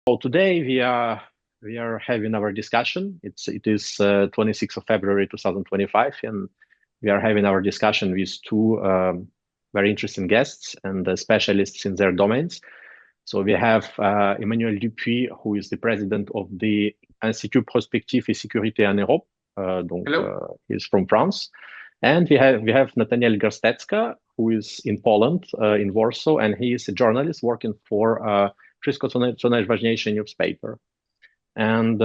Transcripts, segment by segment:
So today we are having our discussion. It is 26th of February 2025, and we are having our discussion with two very interesting guests and specialists in their domains. So we have Emmanuel Dupuy, who is the president of the Institut Prospectif et Sécurité en Europe. He's from France. And we have Nathaniel Gerstetska, who is in Poland, in Warsaw, and he is a journalist working for Wszystko co najważniejsze newspaper. And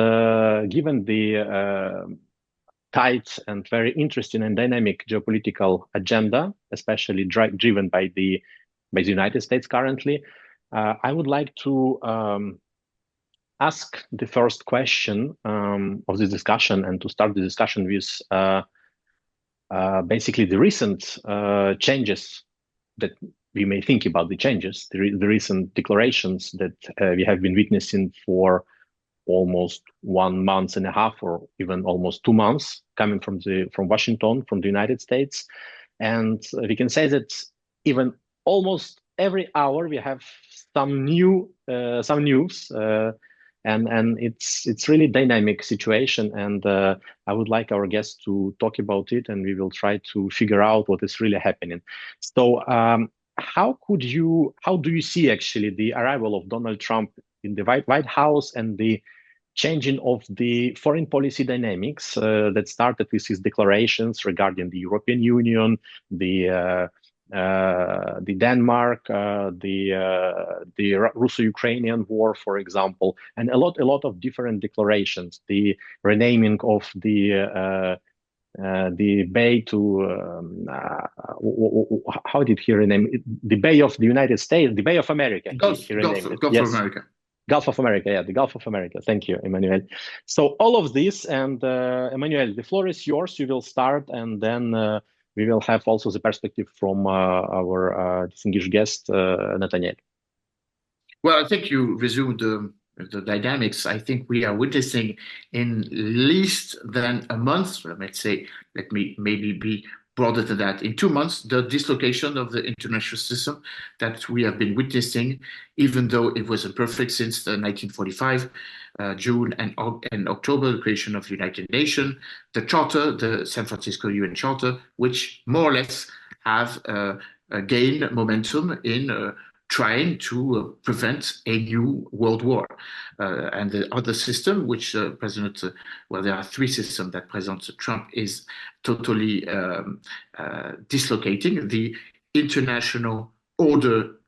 given the tight and very interesting and dynamic geopolitical agenda, especially driven by the United States currently, I would like to ask the first question of this discussion, and to start the discussion with basically the recent changes that we may think about the changes, the recent declarations that we have been witnessing for almost 1 month and a half, or even almost 2 months, coming from Washington, from the United States. And we can say that even almost every hour we have some news, and it's really dynamic situation. And I would like our guests to talk about it, and we will try to figure out what is really happening. So how do you see actually the arrival of Donald Trump in the White House and the changing of the foreign policy dynamics that started with his declarations regarding the European Union, the Denmark, the Russo-Ukrainian war, for example, and a lot of different declarations, the renaming of the Bay to how did he rename it? The Bay of the United States, the Bay of America. Gulf of America. Gulf of America, yeah, the Gulf of America. Thank you, Emmanuel. So all of this, and Emmanuel, the floor is yours. You will start, and then we will have also the perspective from our distinguished guest, Nathaniel. Well, I think you resumed the dynamics. I think we are witnessing in least than a month, let's say, let me maybe be broader than that, in 2 months, the dislocation of the international system that we have been witnessing, even though it was imperfect since 1945, June and October, the creation of the United Nations, the Charter, the San Francisco UN Charter, which more or less have gained momentum in trying to prevent a new world war. And the other system, which there are 3 systems that President Trump is totally dislocating: the international order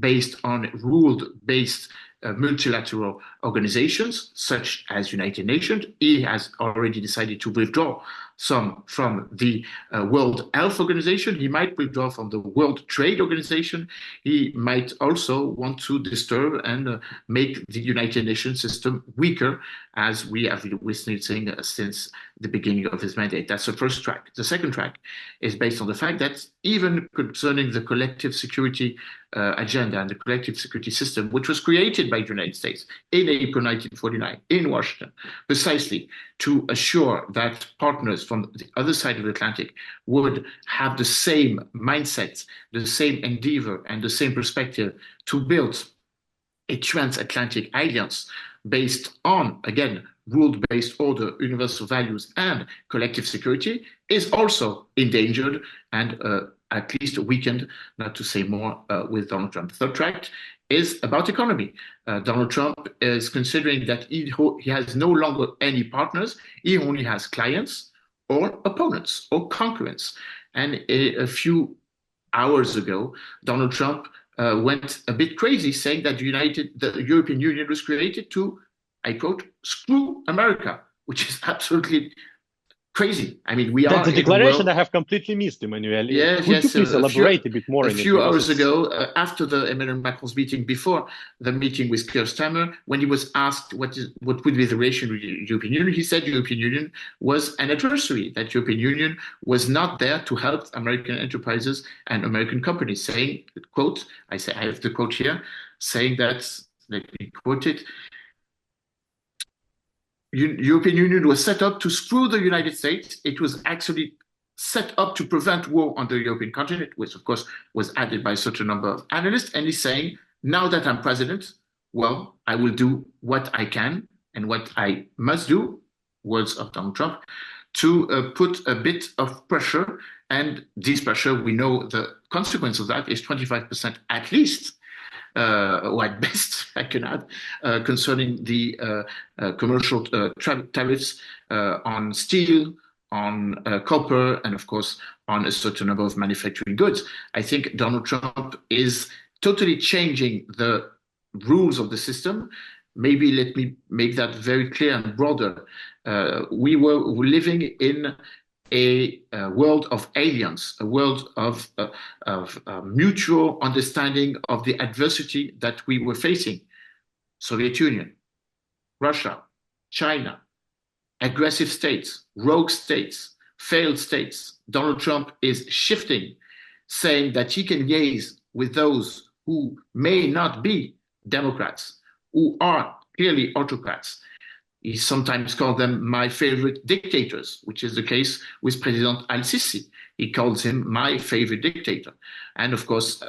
based on rule-based multilateral organizations, such as United Nations. He has already decided to withdraw some from the World Health Organization. He might withdraw from the World Trade Organization. He might also want to disturb and make the United Nations system weaker, as we have been witnessing since the beginning of his mandate. That's the first track. The second track is based on the fact that even concerning the collective security agenda and the collective security system, which was created by the United States in April 1949 in Washington, precisely to assure that partners from the other side of the Atlantic would have the same mindset, the same endeavor, and the same perspective to build a transatlantic alliance based on, again, rule-based order, universal values, and collective security, is also endangered and at least weakened, not to say more, with Donald Trump. The third track is about economy. Donald Trump is considering that he has no longer any partners. He only has clients or opponents or concurrents. And a few hours ago, Donald Trump went a bit crazy, saying that the European Union was created to, I quote, screw America, which is absolutely crazy. I mean, That's a declaration I have completely missed, Emmanuel. Yes, Could you please elaborate a bit more? A few hours ago, after the Emmanuel Macron's meeting, before the meeting with Keir Starmer, when he was asked what would be the relation with the European Union, he said the European Union was an adversary, that the European Union was not there to help American enterprises and American companies, saying, quote, I have the quote here, saying that, let me quote it, European Union was set up to screw the United States. It was actually set up to prevent war on the European continent, which of course was added by such a number of analysts. And he's saying, now that I'm president, well, I will do what I can and what I must do, words of Donald Trump, to put a bit of pressure. And this pressure, we know the consequence of that is 25% at least, or at best, I can add, concerning the commercial tariffs on steel, on copper, and of course, on a certain number of manufacturing goods. I think Donald Trump is totally changing the rules of the system. Maybe let me make that very clear and broader. We were living in a world of aliens, a world of mutual understanding of the adversity that we were facing. Soviet Union, Russia, China, aggressive states, rogue states, failed states. Donald Trump is shifting, saying that he can liaise with those who may not be Democrats, who are clearly autocrats. He sometimes called them my favorite dictators, which is the case with President al-Sisi. He calls him my favorite dictator. And of course,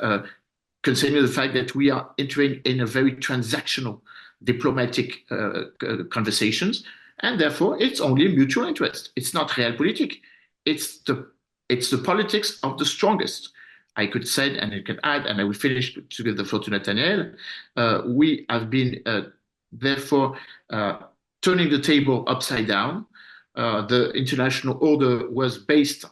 considering the fact that we are entering in a very transactional diplomatic conversations, and therefore it's only a mutual interest. It's not realpolitik. It's the politics of the strongest. I could say, and I can add, and I will finish to give the floor to Nathaniel. We have been therefore turning the table upside down. The international order was based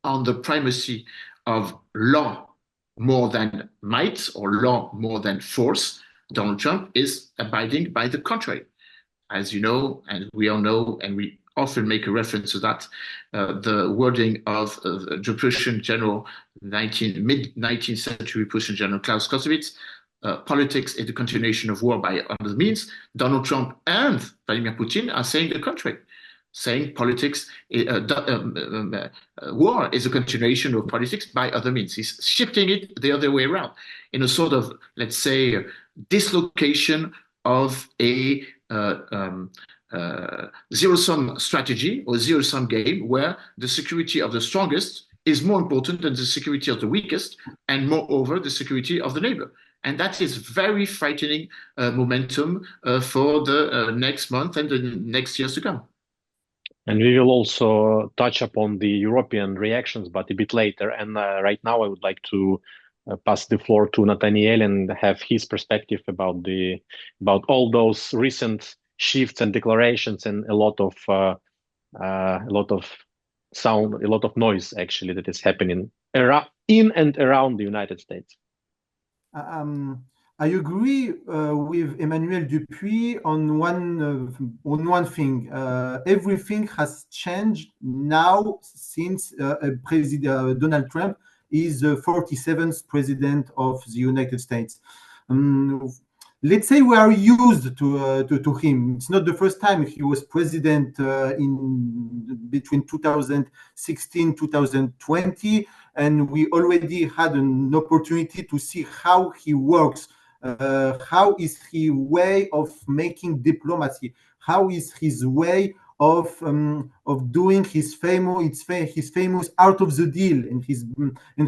on the primacy of law more than might, or law more than force. Donald Trump is abiding by the contrary. As you know, and we all know, and we often make a reference to that, the wording of the Prussian general, mid-19th century Prussian general Klaus Clausewitz, politics is the continuation of war by other means. Donald Trump and Vladimir Putin are saying the contrary, saying politics, war is a continuation of politics by other means. He's shifting it the other way around in a sort of, let's say, dislocation of a zero-sum strategy or zero-sum game, where the security of the strongest is more important than the security of the weakest, and moreover, the security of the neighbor. And that is very frightening momentum for the next month and the next years to come. And we will also touch upon the European reactions, but a bit later. And right now, I would like to pass the floor to Nathaniel and have his perspective about all those recent shifts and declarations, and a lot of sound, a lot of noise actually that is happening in and around the United States. I agree with Emmanuel Dupuy on one thing. Everything has changed now since President Donald Trump is the 47th president of the United States. Let's say we are used to him. It's not the first time he was president in between 2016 2020, and we already had an opportunity to see how he works. How is his way of making diplomacy? How is his way of doing his famous art of the deal and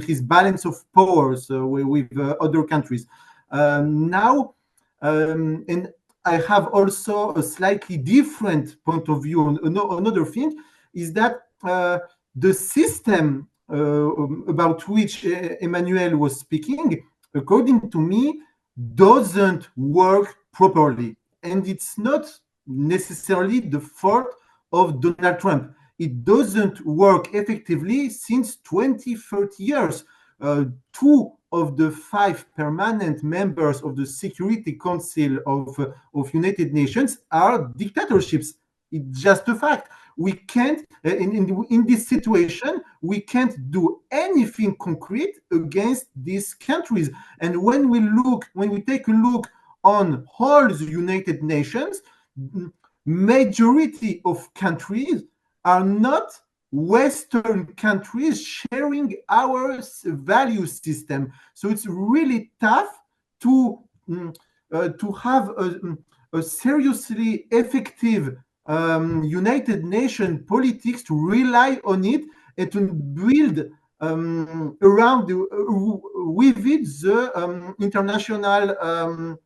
his balance of powers with other countries? Now, and I have also a slightly different point of view. Another thing is that the system about which Emmanuel was speaking, according to me, doesn't work properly. And it's not necessarily the fault of Donald Trump. It doesn't work effectively since 20-30 years. Two of the 5 permanent members of the Security Council of United Nations are dictatorships. It's just a fact. We can't, in this situation, we can't do anything concrete against these countries. And when we take a look on all the United Nations, majority of countries are not Western countries sharing our value system. So it's really tough to have a seriously effective United Nations politics, to rely on it and to build around with it the international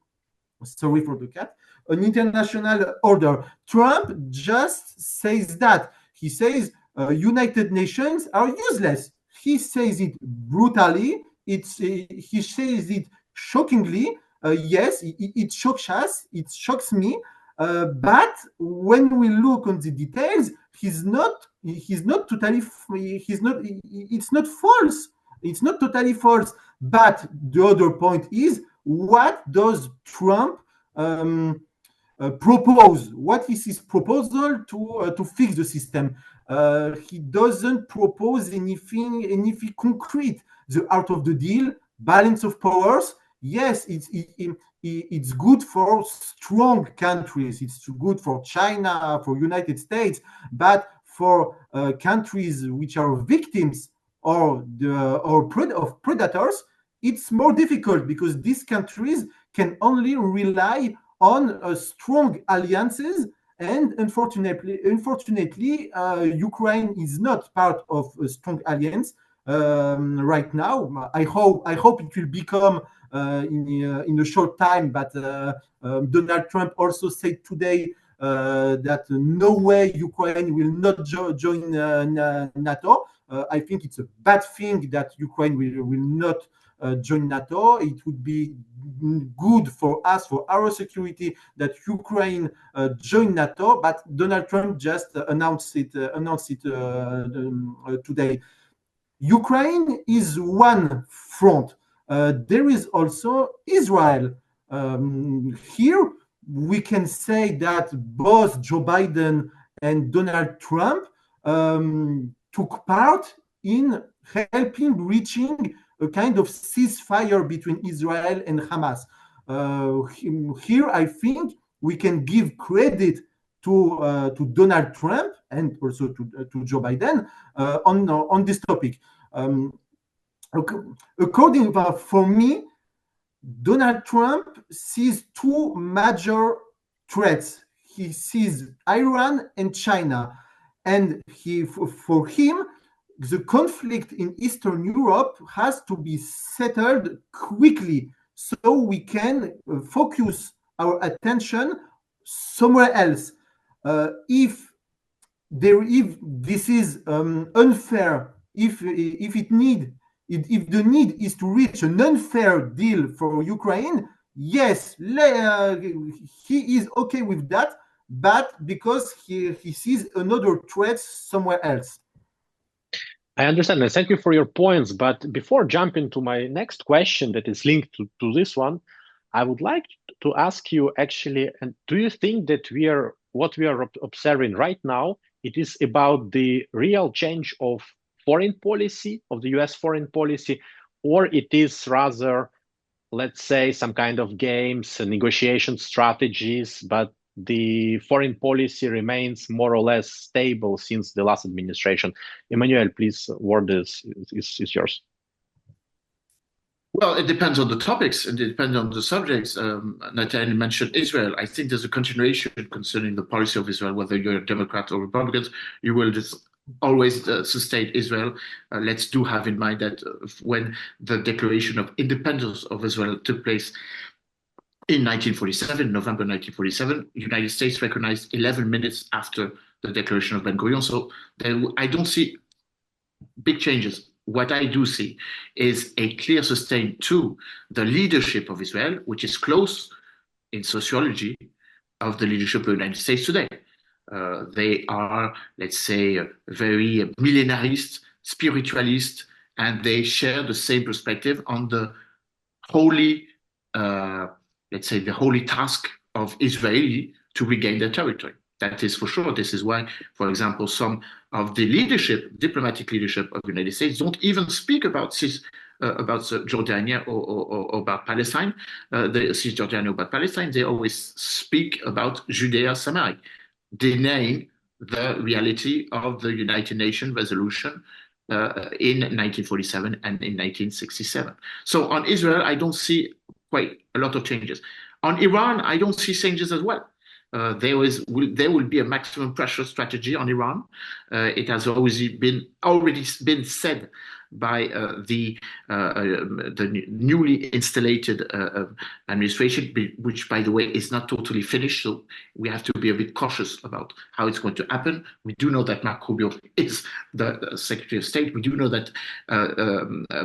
sorry for the cat, an international order. Trump just says that. He says United Nations are useless. He says it brutally. He says it shockingly. Yes, it shocks us. It shocks me. But when we look on the details, he's not totally. He's not. It's not false. It's not totally false. But the other point is, what does Trump propose? What is his proposal to fix the system? He doesn't propose anything concrete. The art of the deal, balance of powers. Yes, it's good for strong countries. It's good for China, for United States, but for countries which are victims of predators, it's more difficult because these countries can only rely on strong alliances. And unfortunately, Ukraine is not part of a strong alliance right now. I hope it will become in a short time. But Donald Trump also said today that no way Ukraine will not join NATO. I think it's a bad thing that Ukraine will not join NATO. It would be good for us, for our security, that Ukraine join NATO. But Donald Trump just announced it today. Ukraine is one front. There is also Israel. Here we can say that both Joe Biden and Donald Trump took part in helping reaching a kind of ceasefire between Israel and Hamas. Here, I think we can give credit to Donald Trump and also to Joe Biden on this topic. According for me, Donald Trump sees two major threats. He sees Iran and China, and for him, the conflict in Eastern Europe has to be settled quickly so we can focus our attention somewhere else. If this is unfair, if the need is to reach an unfair deal for Ukraine, yes, he is okay with that, but because he sees another threat somewhere else. I understand, and thank you for your points. But before jumping to my next question that is linked to this one, I would like to ask you actually, and do you think that what we are observing right now, it is about the real change of foreign policy, of the US foreign policy, or it is rather, let's say, some kind of games and negotiation strategies, but the foreign policy remains more or less stable since the last administration? Emmanuel, please, word is yours. Well, it depends on the topics and it depends on the subjects. Nathaniel mentioned Israel. I think there's a continuation concerning the policy of Israel, whether you're a Democrat or Republicans, you will just always sustain Israel. Let's do have in mind that when the declaration of independence of Israel took place in 1947, November 1947, the United States recognized 11 minutes after the declaration of Ben Gurion. So I don't see big changes. What I do see is a clear sustain to the leadership of Israel, which is close in sociology of the leadership of the United States today. They are, let's say, very millenarist, spiritualist, and they share the same perspective on the holy, let's say, the holy task of Israeli to regain their territory. That is for sure. This is why, for example, some of the diplomatic leadership of the United States don't even speak about Jordania or about Palestine, Cisjordania or about Palestine. They always speak about Judea, Samaria, denying the reality of the United Nations resolution in 1947 and in 1967. So on Israel, I don't see quite a lot of changes. On Iran, I don't see changes as well. There will be a maximum pressure strategy on Iran. It has already been said by the newly installed administration, which, by the way, is not totally finished. So we have to be a bit cautious about how it's going to happen. We do know that Marco Rubio is the Secretary of State. We do know that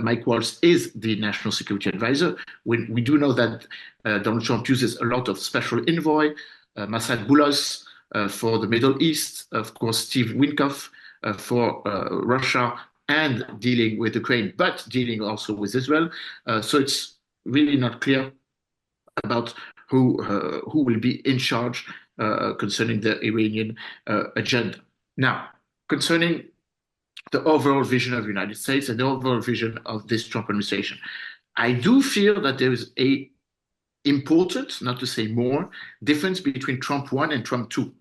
Mike Waltz is the National Security Advisor. We do know that Donald Trump uses a lot of special envoy, Massad Boulos for the Middle East, of course, Steve Witkoff for Russia and dealing with Ukraine, but dealing also with Israel. So it's really not clear about who will be in charge concerning the Iranian agenda. Now, concerning the overall vision of the United States and the overall vision of this Trump administration, I do feel that there is a important, not to say more, difference between Trump 1 and Trump 2.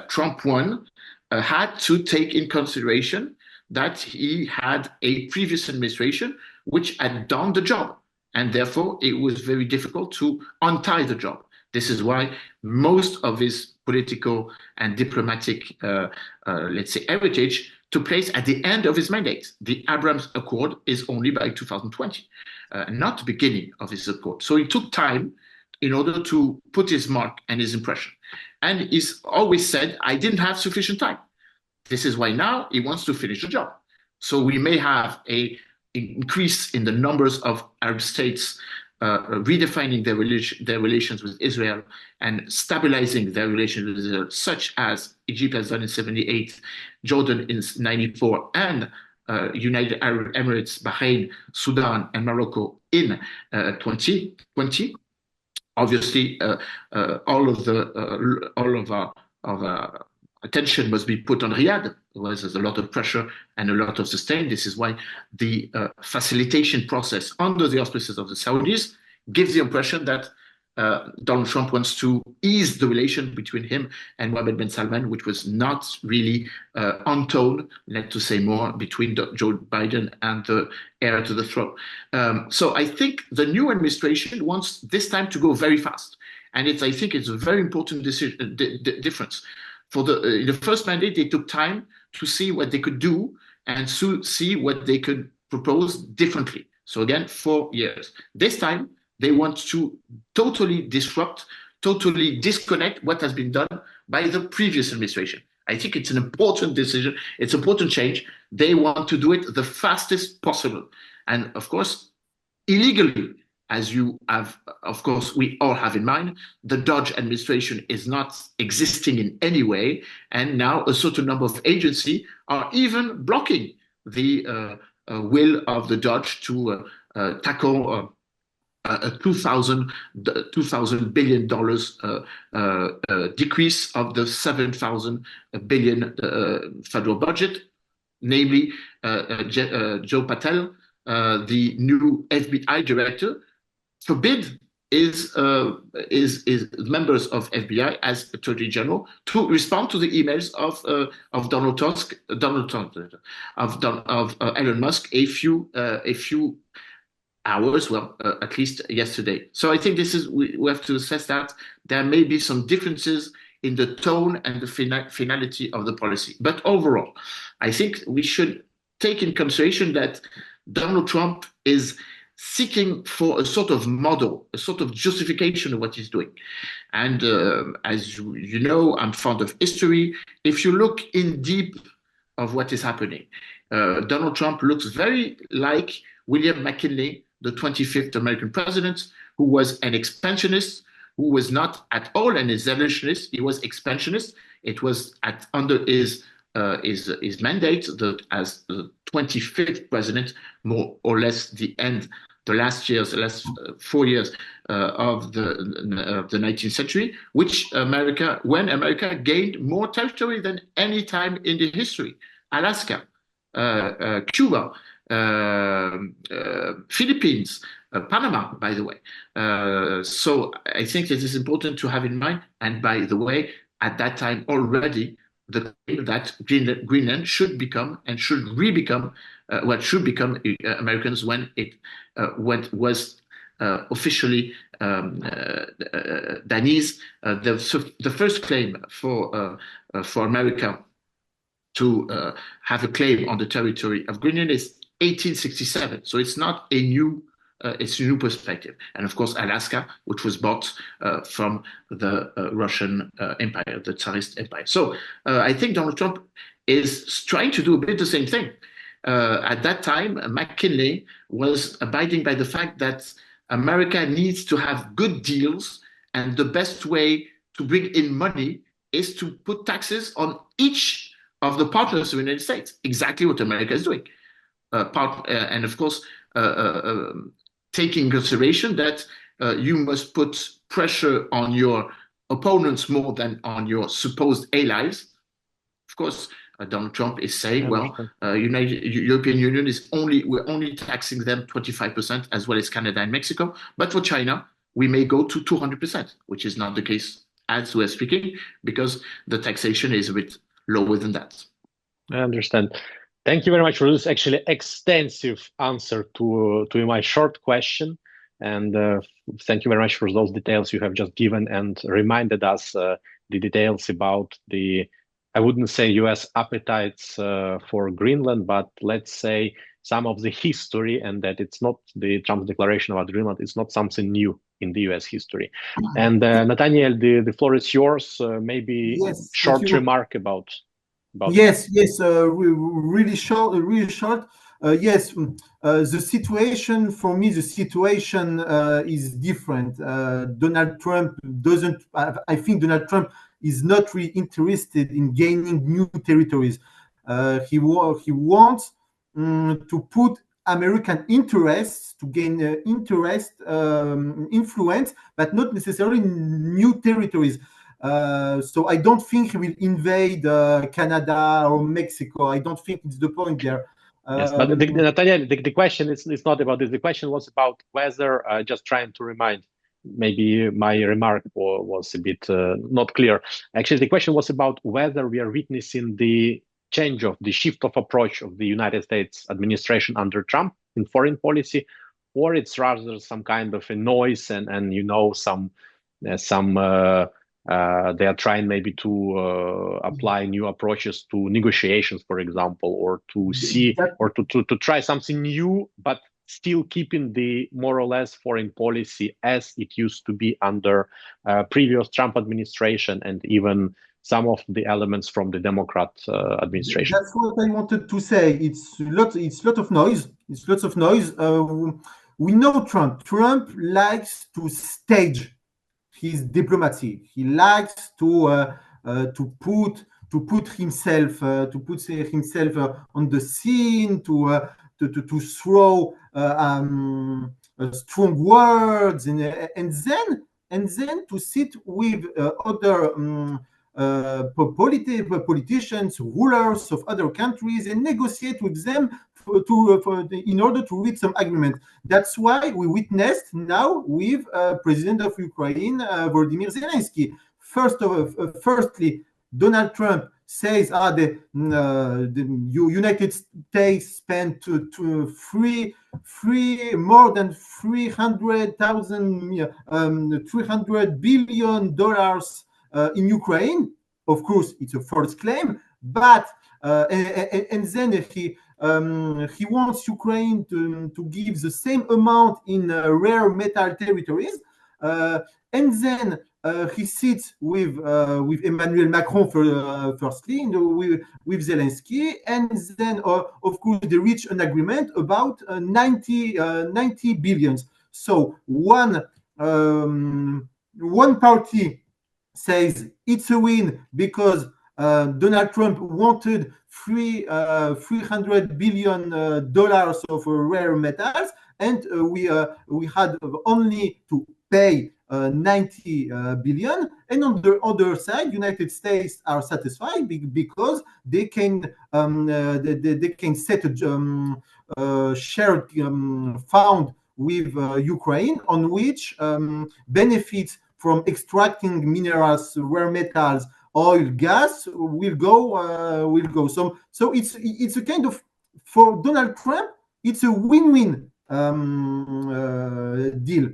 Trump 1 had to take in consideration that he had a previous administration which had done the job, and therefore it was very difficult to untie the job. This is why most of his political and diplomatic, let's say, heritage took place at the end of his mandate. The Abrams Accord is only by 2020, not the beginning of his accord. So it took time in order to put his mark and his impression. And he's always said, I didn't have sufficient time. This is why now he wants to finish the job. So we may have an increase in the numbers of Arab states redefining their relations with Israel and stabilizing their relations with Israel, such as Egypt has done in 78, Jordan in 94, and United Arab Emirates, Bahrain, Sudan, and Morocco in 2020. Obviously, all of our attention must be put on Riyadh. There's a lot of pressure and a lot of sustain. This is why the facilitation process under the auspices of the Saudis gives the impression that Donald Trump wants to ease the relation between him and Mohammed bin Salman, which was not really on tone, not to say more, between Joe Biden and the heir to the throne. So I think the new administration wants this time to go very fast. And I think it's a very important difference. In the first mandate, they took time to see what they could do and to see what they could propose differently. So again, 4 years. This time, they want to totally disrupt, totally disconnect what has been done by the previous administration. I think it's an important decision. It's an important change. They want to do it the fastest possible. And of course, illegally, as you have, of course, we all have in mind, the Dodge administration is not existing in any way. And now a certain number of agencies are even blocking the will of the Dodge to tackle a $2,000 billion decrease of the $7,000 billion federal budget, namely Joe Patel, the new FBI director, forbid is members of FBI as Attorney General to respond to the emails of Elon Musk a few hours, at least yesterday. So I think we have to assess that there may be some differences in the tone and the finality of the policy. But overall, I think we should take in consideration that Donald Trump is seeking for a sort of model, a sort of justification of what he's doing. And as you know, I'm fond of history. If you look in deep of what is happening, Donald Trump looks very like William McKinley, the 25th American president, who was an expansionist, who was not at all an isolationist. He was expansionist. It was under his mandate that as the 25th president, more or less the last 4 years of the 19th century, when America gained more territory than any time in the history. Alaska, Cuba, Philippines, Panama, by the way. So I think this is important to have in mind. And by the way, at that time already, the claim that Greenland should become and should become Americans when it was officially Denys. The first claim for America to have a claim on the territory of Greenland is 1867. So it's not a new. It's a new perspective, and of course Alaska, which was bought from the Russian Empire, the Tsarist Empire. So I think Donald Trump is trying to do a bit the same thing. At that time, McKinley was abiding by the fact that America needs to have good deals, and the best way to bring in money is to put taxes on each of the partners of the United States. Exactly what America is doing. And of course, taking consideration that you must put pressure on your opponents more than on your supposed allies. Of course, Donald Trump is saying, European Union we're only taxing them 25%, as well as Canada and Mexico. But for China, we may go to 200%, which is not the case as we're speaking, because the taxation is a bit lower than that. I understand. Thank you very much for this actually extensive answer to my short question. And thank you very much for those details you have just given and reminded us the details about the, I wouldn't say US appetites for Greenland, but let's say some of the history, and that it's not the Trump's declaration about Greenland, it's not something new in the US history. And Nathaniel, the floor is yours. Maybe short remark about yes, really short, yes, the situation for me, the situation is different. Donald Trump doesn't, I think Donald Trump is not really interested in gaining new territories. He wants to put American interests, to gain influence, but not necessarily new territories. So I don't think he will invade Canada or Mexico. I don't think it's the point there. Yes, but Nathaniel, the question is not about this. The question was about whether, just trying to remind, maybe my remark was a bit not clear. Actually, the question was about whether we are witnessing the shift of approach of the United States administration under Trump in foreign policy, or it's rather some kind of a noise and they are trying maybe to apply new approaches to negotiations, for example, or to see or to try something new, but still keeping the more or less foreign policy as it used to be under previous Trump administration and even some of the elements from the Democrat administration. That's what I wanted to say. It's lots of noise. It's lots of noise. We know Trump. Trump likes to stage his diplomacy. He likes to put himself on the scene, to throw strong words, and then to sit with other politicians, rulers of other countries, and negotiate with them in order to reach some agreement. That's why we witnessed now with President of Ukraine, Volodymyr Zelensky. Firstly, Donald Trump says the United States spent more than $300 billion in Ukraine. Of course, it's a false claim, but and then he wants Ukraine to give the same amount in rare metal territories, and then he sits with Emmanuel Macron firstly, with Zelensky, and then of course they reach an agreement about 90 billions. So one party says it's a win because Donald Trump wanted $300 billion of rare metals, and we had only to pay 90 billion. And on the other side, United States are satisfied because they can set a shared fund with Ukraine, on which benefits from extracting minerals, rare metals, oil, gas will go. So it's a kind of, for Donald Trump, it's a win-win deal.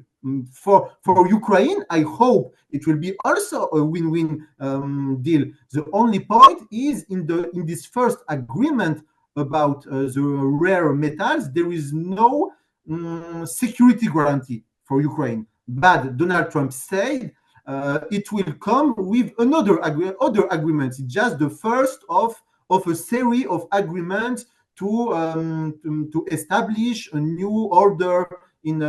For Ukraine, I hope it will be also a win-win deal. The only point is in this first agreement about the rare metals, there is no security guarantee for Ukraine. But Donald Trump said it will come with other agreements. It's just the first of a series of agreements to establish a new order in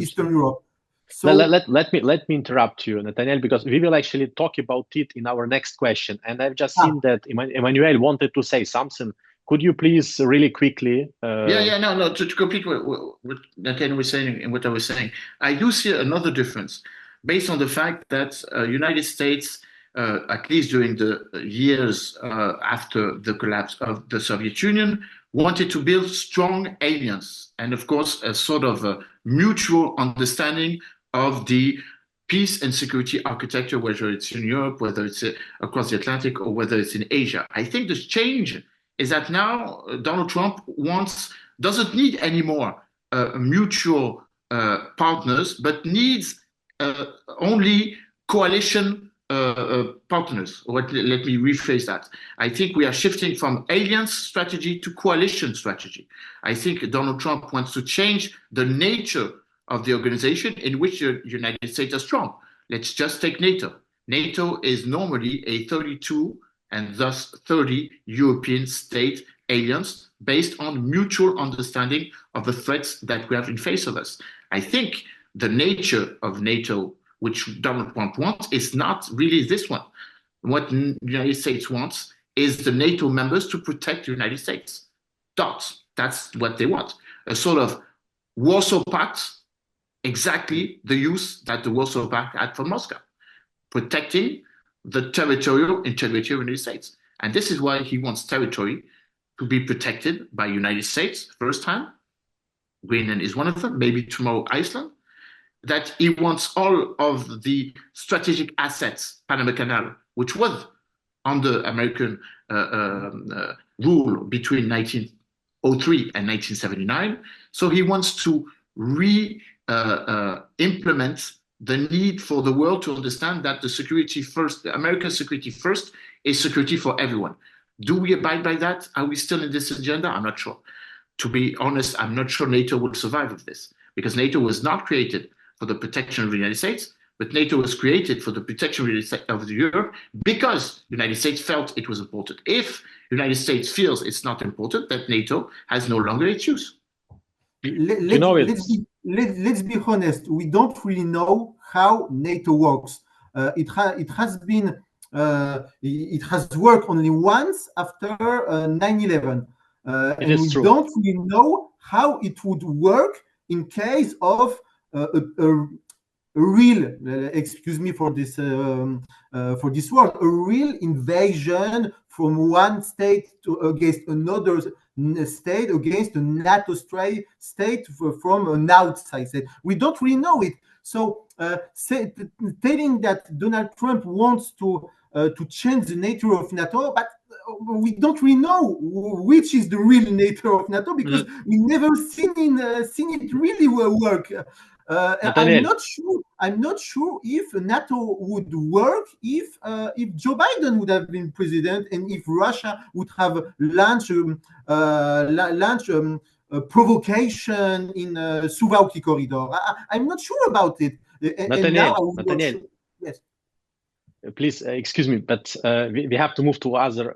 Eastern Europe. So let me interrupt you, Nathaniel, because we will actually talk about it in our next question. And I've just seen that Emmanuel wanted to say something. Could you please really quickly? No. To complete what Nathaniel was saying and what I was saying, I do see another difference based on the fact that United States, at least during the years after the collapse of the Soviet Union, wanted to build strong alliance and, of course, a sort of a mutual understanding of the peace and security architecture, whether it's in Europe, whether it's across the Atlantic, or whether it's in Asia. I think this change is that now Donald Trump doesn't need any more mutual partners, but needs only coalition partners. Let me rephrase that. I think we are shifting from alliance strategy to coalition strategy. I think Donald Trump wants to change the nature of the organization in which the United States are strong. Let's just take NATO. NATO is normally a 32 and thus 30 European state alliance based on mutual understanding of the threats that we have in face of us. I think the nature of NATO, which Donald Trump wants, is not really this one. What the United States wants is the NATO members to protect the United States. That's what they want. A sort of Warsaw Pact, exactly the use that the Warsaw Pact had for Moscow, protecting the territorial integrity of the United States. And this is why he wants territory to be protected by the United States, first time. Greenland is one of them, maybe tomorrow Iceland. That he wants all of the strategic assets, Panama Canal, which was under American rule between 1903 and 1979. So he wants to implement the need for the world to understand that the security first, the American security first, is security for everyone. Do we abide by that? Are we still in this agenda? I'm not sure. To be honest, I'm not sure NATO will survive with this, because NATO was not created for the protection of the United States, but NATO was created for the protection of Europe because the United States felt it was important. If the United States feels it's not important, that NATO has no longer its use. Let's be honest. We don't really know how NATO works. It has worked only once after 9/11, and we don't really know how it would work in case of a real, excuse me for this word, a real invasion from one state against another state, against a NATO state from an outside state. We don't really know it. So telling that Donald Trump wants to change the nature of NATO, but we don't really know which is the real nature of NATO, because we never seen it really work. I'm not sure if NATO would work if Joe Biden would have been president and if Russia would have launched a provocation in Suwałki corridor. I'm not sure about it. Nathaniel, yes. Please excuse me, but we have to move to other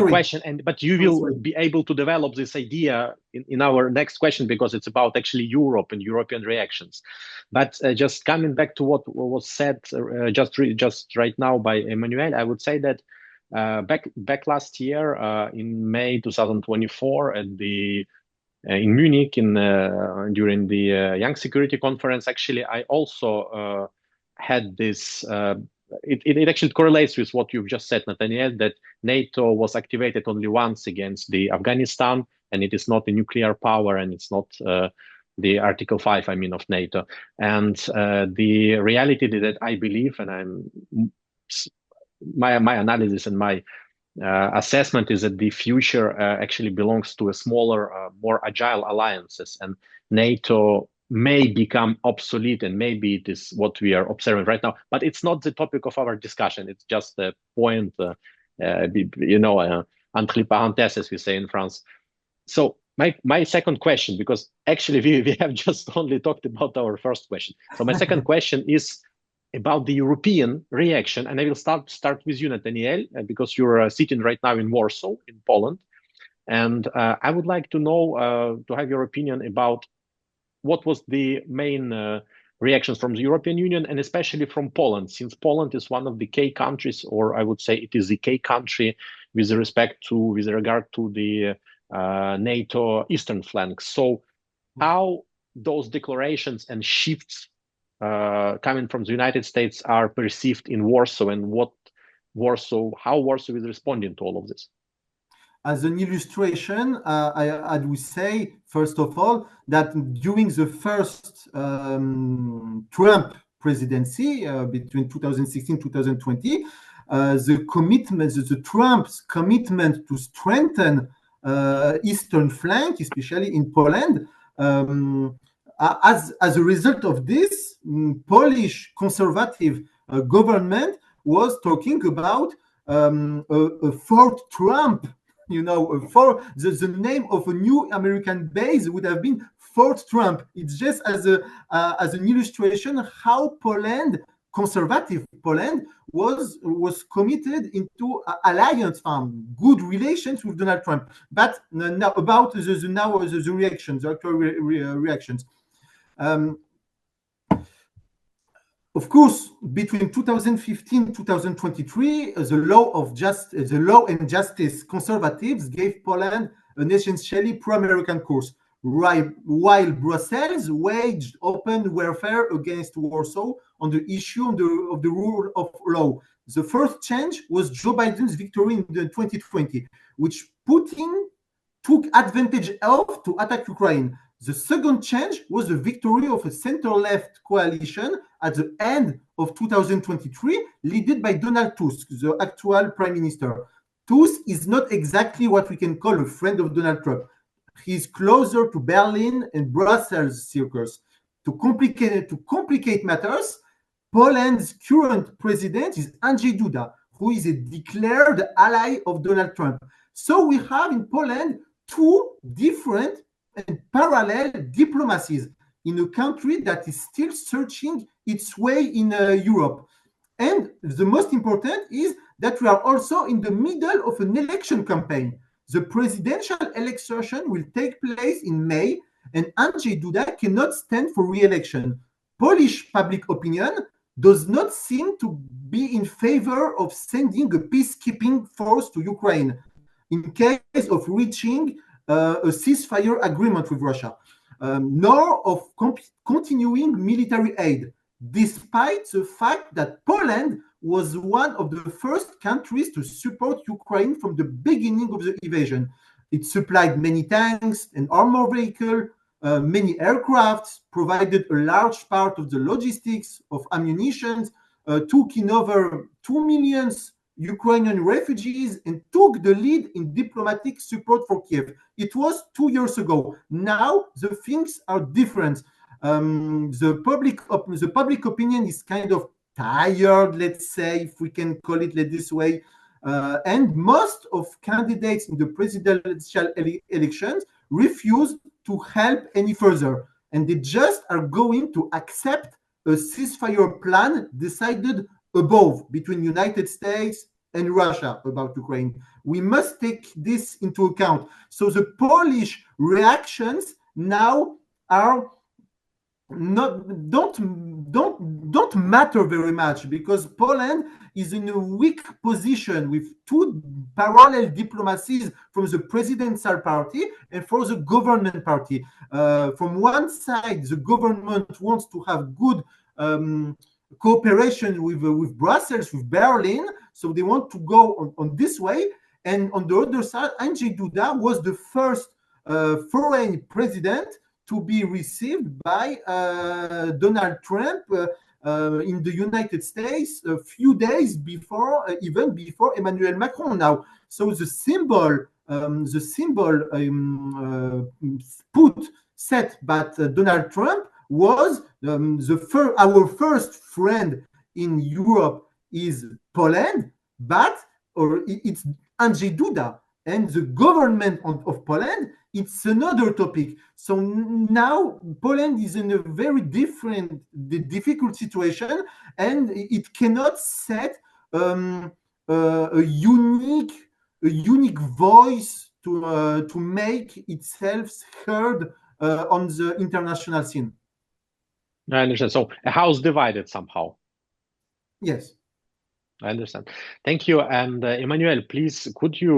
question. But you will be able to develop this idea in our next question, because it's about actually Europe and European reactions. But just coming back to what was said just right now by Emmanuel, I would say that back last year in May 2024 in Munich during the Young Security Conference, actually I also had this. It actually correlates with what you've just said, Nathaniel, that NATO was activated only once against the Afghanistan, and it is not a nuclear power, and it's not the Article 5, I mean, of NATO. And the reality that I believe, and my analysis and my assessment is that the future actually belongs to a smaller, more agile alliances, and NATO may become obsolete, and maybe it is what we are observing right now. But it's not the topic of our discussion. It's just a point, entre parenthèses, as we say in France. So my second question, because actually we have just only talked about our first question. So my second question is about the European reaction, and I will start with you, Nathaniel, because you're sitting right now in Warsaw, in Poland, and I would like to know, to have your opinion about what was the main reactions from the European Union, and especially from Poland, since Poland is one of the key countries, or I would say it is the key country with regard to the NATO eastern flank. So how those declarations and shifts coming from the United States are perceived in Warsaw, and how Warsaw is responding to all of this? As an illustration, I would say, first of all, that during the first Trump presidency between 2016 and 2020, the Trump's commitment to strengthen eastern flank, especially in Poland, as a result of this, Polish conservative government was talking about a fourth Trump. For the name of a new American base would have been Fort Trump. It's just as an illustration how Poland, conservative Poland, was committed into alliance, good relations with Donald Trump. But now about the reactions, the actual reactions. Of course, between 2015 and 2023, the law and justice conservatives gave Poland an essentially pro-American course, while Brussels waged open warfare against Warsaw on the issue of the rule of law. The first change was Joe Biden's victory in 2020, which Putin took advantage of to attack Ukraine. The second change was the victory of a center-left coalition at the end of 2023, led by Donald Tusk, the actual prime minister. Tusk is not exactly what we can call a friend of Donald Trump. He's closer to Berlin and Brussels circles. To complicate matters, Poland's current president is Andrzej Duda, who is a declared ally of Donald Trump. So we have in Poland two different and parallel diplomacies in a country that is still searching its way in Europe. And the most important is that we are also in the middle of an election campaign. The presidential election will take place in May, and Andrzej Duda cannot stand for re-election. Polish public opinion does not seem to be in favor of sending a peacekeeping force to Ukraine in case of reaching a ceasefire agreement with Russia, nor of continuing military aid, despite the fact that Poland was one of the first countries to support Ukraine from the beginning of the invasion. It supplied many tanks and armored vehicles, many aircrafts, provided a large part of the logistics of ammunition, took in over 2 million Ukrainian refugees, and took the lead in diplomatic support for Kiev. It was 2 years ago. Now the things are different. The public opinion is kind of tired, let's say, if we can call it this way. And most of candidates in the presidential elections refuse to help any further. And they just are going to accept a ceasefire plan decided above between United States and Russia about Ukraine. We must take this into account. So the Polish reactions now are don't matter very much, because Poland is in a weak position with two parallel diplomacies from the presidential party and for the government party. From one side, the government wants to have good cooperation with Brussels, with Berlin, so they want to go on this way. And on the other side, Andrzej Duda was the first foreign president to be received by Donald Trump in the United States a few days before, even before Emmanuel Macron now. So the symbol set by Donald Trump was our first friend in Europe is Poland, it's Andrzej Duda. and the government of Poland, it's another topic. So now Poland is in a very difficult situation, and it cannot set a unique voice to make itself heard on the international scene. I understand. So a house divided somehow. Yes. I understand. Thank you. And Emmanuel, please, could you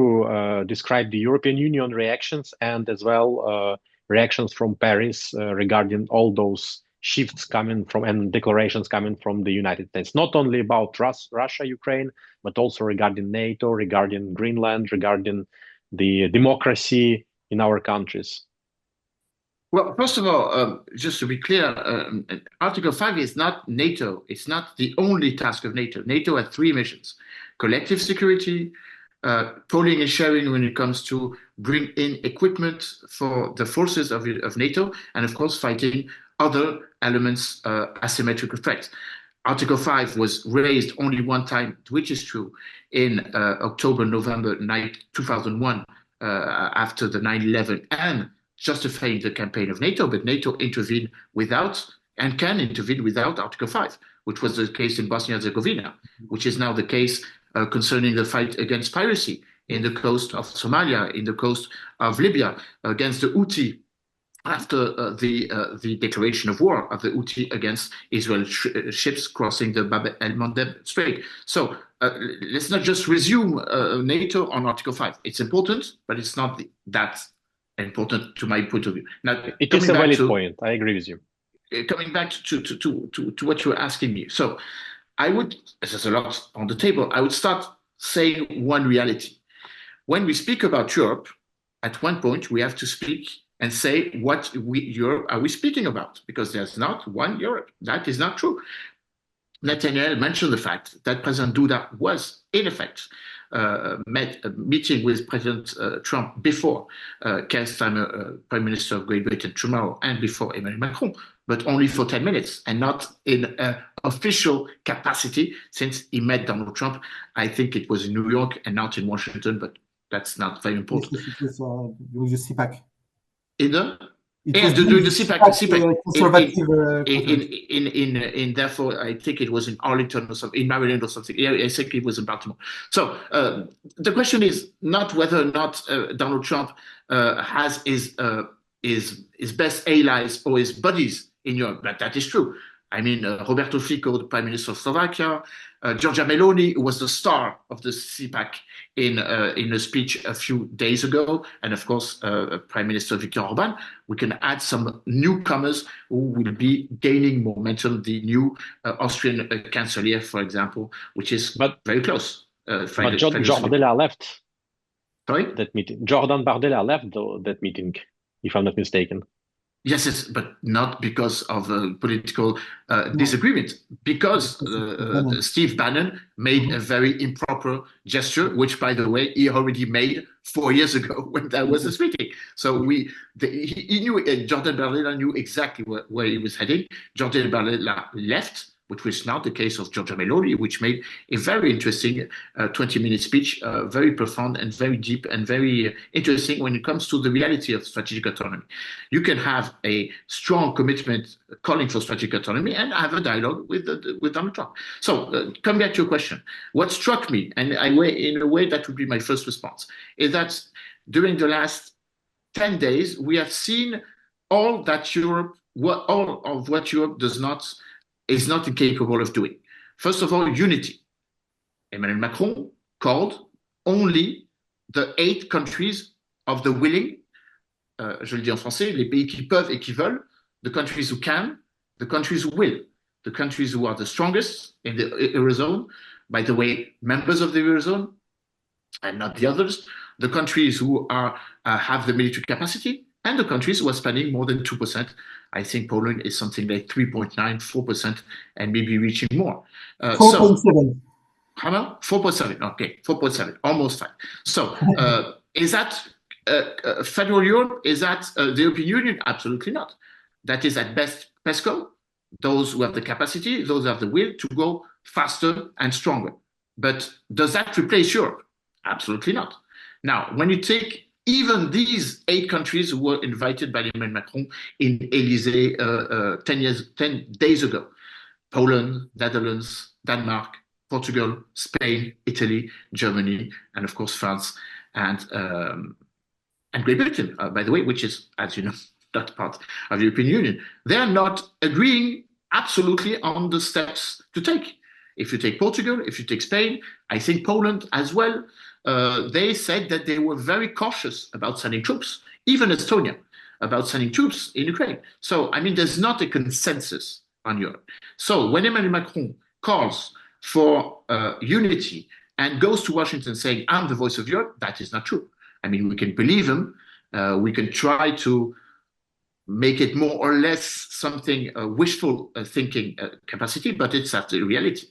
describe the European Union reactions and as well reactions from Paris regarding all those shifts coming from and declarations coming from the United States, not only about Russia, Ukraine, but also regarding NATO, regarding Greenland, regarding the democracy in our countries? Well, first of all, just to be clear, Article 5 is not NATO. It's not the only task of NATO. NATO has three missions: collective security, pooling and sharing when it comes to bring in equipment for the forces of NATO, and of course, fighting other elements, asymmetrical threats. Article 5 was raised only one time, which is true, in November 2001, after the 9/11, and justifying the campaign of NATO, but NATO intervened without and can intervene without Article 5, which was the case in Bosnia-Herzegovina, which is now the case concerning the fight against piracy in the coast of Somalia, in the coast of Libya, against the Houthi, after the declaration of war of the Houthi against Israel ships crossing the Bab el-Mandeb Strait. So let's not just resume NATO on Article 5. It's important, but it's not that important to my point of view. Now, it is a valid point. I agree with you. Coming back to what you were asking me. So I would, there's a lot on the table, I would start saying one reality. When we speak about Europe, at one point we have to speak and say what Europe are we speaking about? Because there's not one Europe. That is not true. Nathaniel mentioned the fact that President Duda was, in effect, meeting with President Trump before Keir Starmer, Prime Minister of Great Britain, tomorrow, and before Emmanuel Macron, but only for 10 minutes and not in an official capacity, since he met Donald Trump. I think it was in New York and not in Washington, but that's not very important. It was with the CPAC. Yes, doing the CPAC therefore, I think it was in Arlington or something, in Maryland or something. Yeah, I think it was in Baltimore. So the question is not whether or not Donald Trump has his best allies or his buddies in Europe, but that is true. I mean, Roberto Fico, the Prime Minister of Slovakia, Giorgia Meloni, who was the star of the CPAC in a speech a few days ago, and of course, Prime Minister Viktor Orban. We can add some newcomers who will be gaining momentum. The new Austrian Chancellor, for example, which is very close. But Jordan Bardella left. Sorry? That meeting. Jordan Bardella left that meeting, if I'm not mistaken. Yes, but not because of political disagreement, because Steve Bannon made a very improper gesture, which, by the way, he already made 4 years ago when there was a meeting. So he knew, Jordan Bardella knew exactly where he was heading. Jordan Bardella left, which was not the case of Giorgia Meloni, which made a very interesting 20-minute speech, very profound and very deep and very interesting when it comes to the reality of strategic autonomy. You can have a strong commitment calling for strategic autonomy and have a dialogue with Donald Trump. So coming back to your question, what struck me, and in a way that would be my first response, is that during the last 10 days, we have seen all of what Europe is not incapable of doing. First of all, unity. Emmanuel Macron called only the 8 countries of the willing, je le dis en français, les pays qui peuvent et qui veulent, the countries who can, the countries who will, the countries who are the strongest in the Eurozone, by the way, members of the Eurozone, and not the others, the countries who have the military capacity, and the countries who are spending more than 2%. I think Poland is something like 3.9, 4%, and maybe reaching more. 4.7. How much? 4.7. Okay, 4.7, almost 5. So is that Federal Europe? Is that the European Union? Absolutely not. That is at best PESCO, those who have the capacity, those who have the will to go faster and stronger. But does that replace Europe? Absolutely not. Now, when you take even these 8 countries who were invited by Emmanuel Macron in Élysée 10 days ago, Poland, Netherlands, Denmark, Portugal, Spain, Italy, Germany, and of course France and Great Britain, by the way, which is, as you know, not part of the European Union. They're not agreeing absolutely on the steps to take. If you take Portugal, if you take Spain, I think Poland as well, they said that they were very cautious about sending troops, even Estonia, about sending troops in Ukraine. So, I mean, there's not a consensus on Europe. So when Emmanuel Macron calls for unity and goes to Washington saying, I'm the voice of Europe, that is not true. I mean, we can believe him. We can try to make it more or less something wishful thinking capacity, but it's not the reality.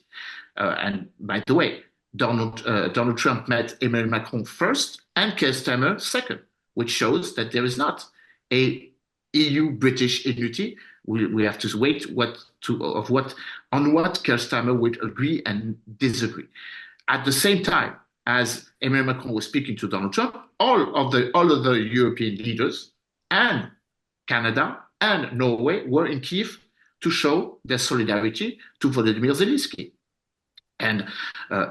And by the way, Donald Trump met Emmanuel Macron first and Keir Starmer second, which shows that there is not a EU-British unity. We have to wait on what Keir Starmer would agree and disagree. At the same time as Emmanuel Macron was speaking to Donald Trump, all of the European leaders and Canada and Norway were in Kyiv to show their solidarity to Volodymyr Zelensky. And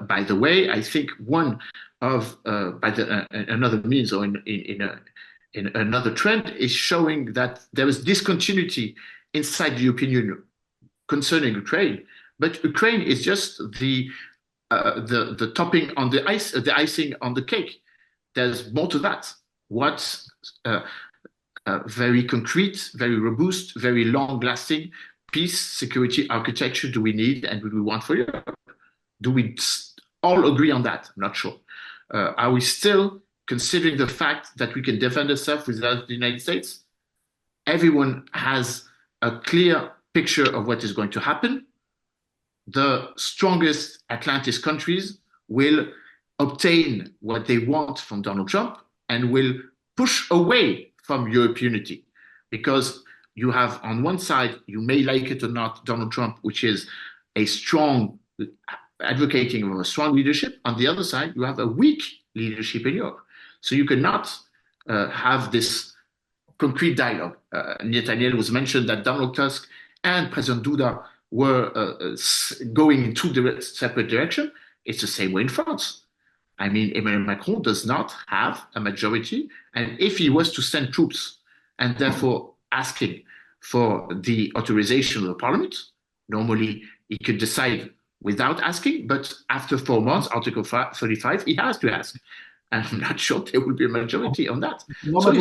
by the way, I think one of another means or in another trend is showing that there is discontinuity inside the European Union concerning Ukraine, but Ukraine is just the topping on the icing on the cake. There's more to that. What very concrete, very robust, very long-lasting peace, security architecture do we need and do we want for Europe? Do we all agree on that? I'm not sure. Are we still considering the fact that we can defend ourselves without the United States? Everyone has a clear picture of what is going to happen. The strongest Atlantic countries will obtain what they want from Donald Trump and will push away from European unity. Because you have on one side, you may like it or not, Donald Trump, which is a strong advocating of a strong leadership. On the other side, you have a weak leadership in Europe. So you cannot have this concrete dialogue. Nathaniel was mentioned that Donald Tusk and President Duda were going in two separate directions. It's the same way in France. I mean, Emmanuel Macron does not have a majority. And if he was to send troops and therefore asking for the authorization of the parliament, normally he could decide without asking, but after 4 months, Article 35, he has to ask. And I'm not sure there will be a majority on that. So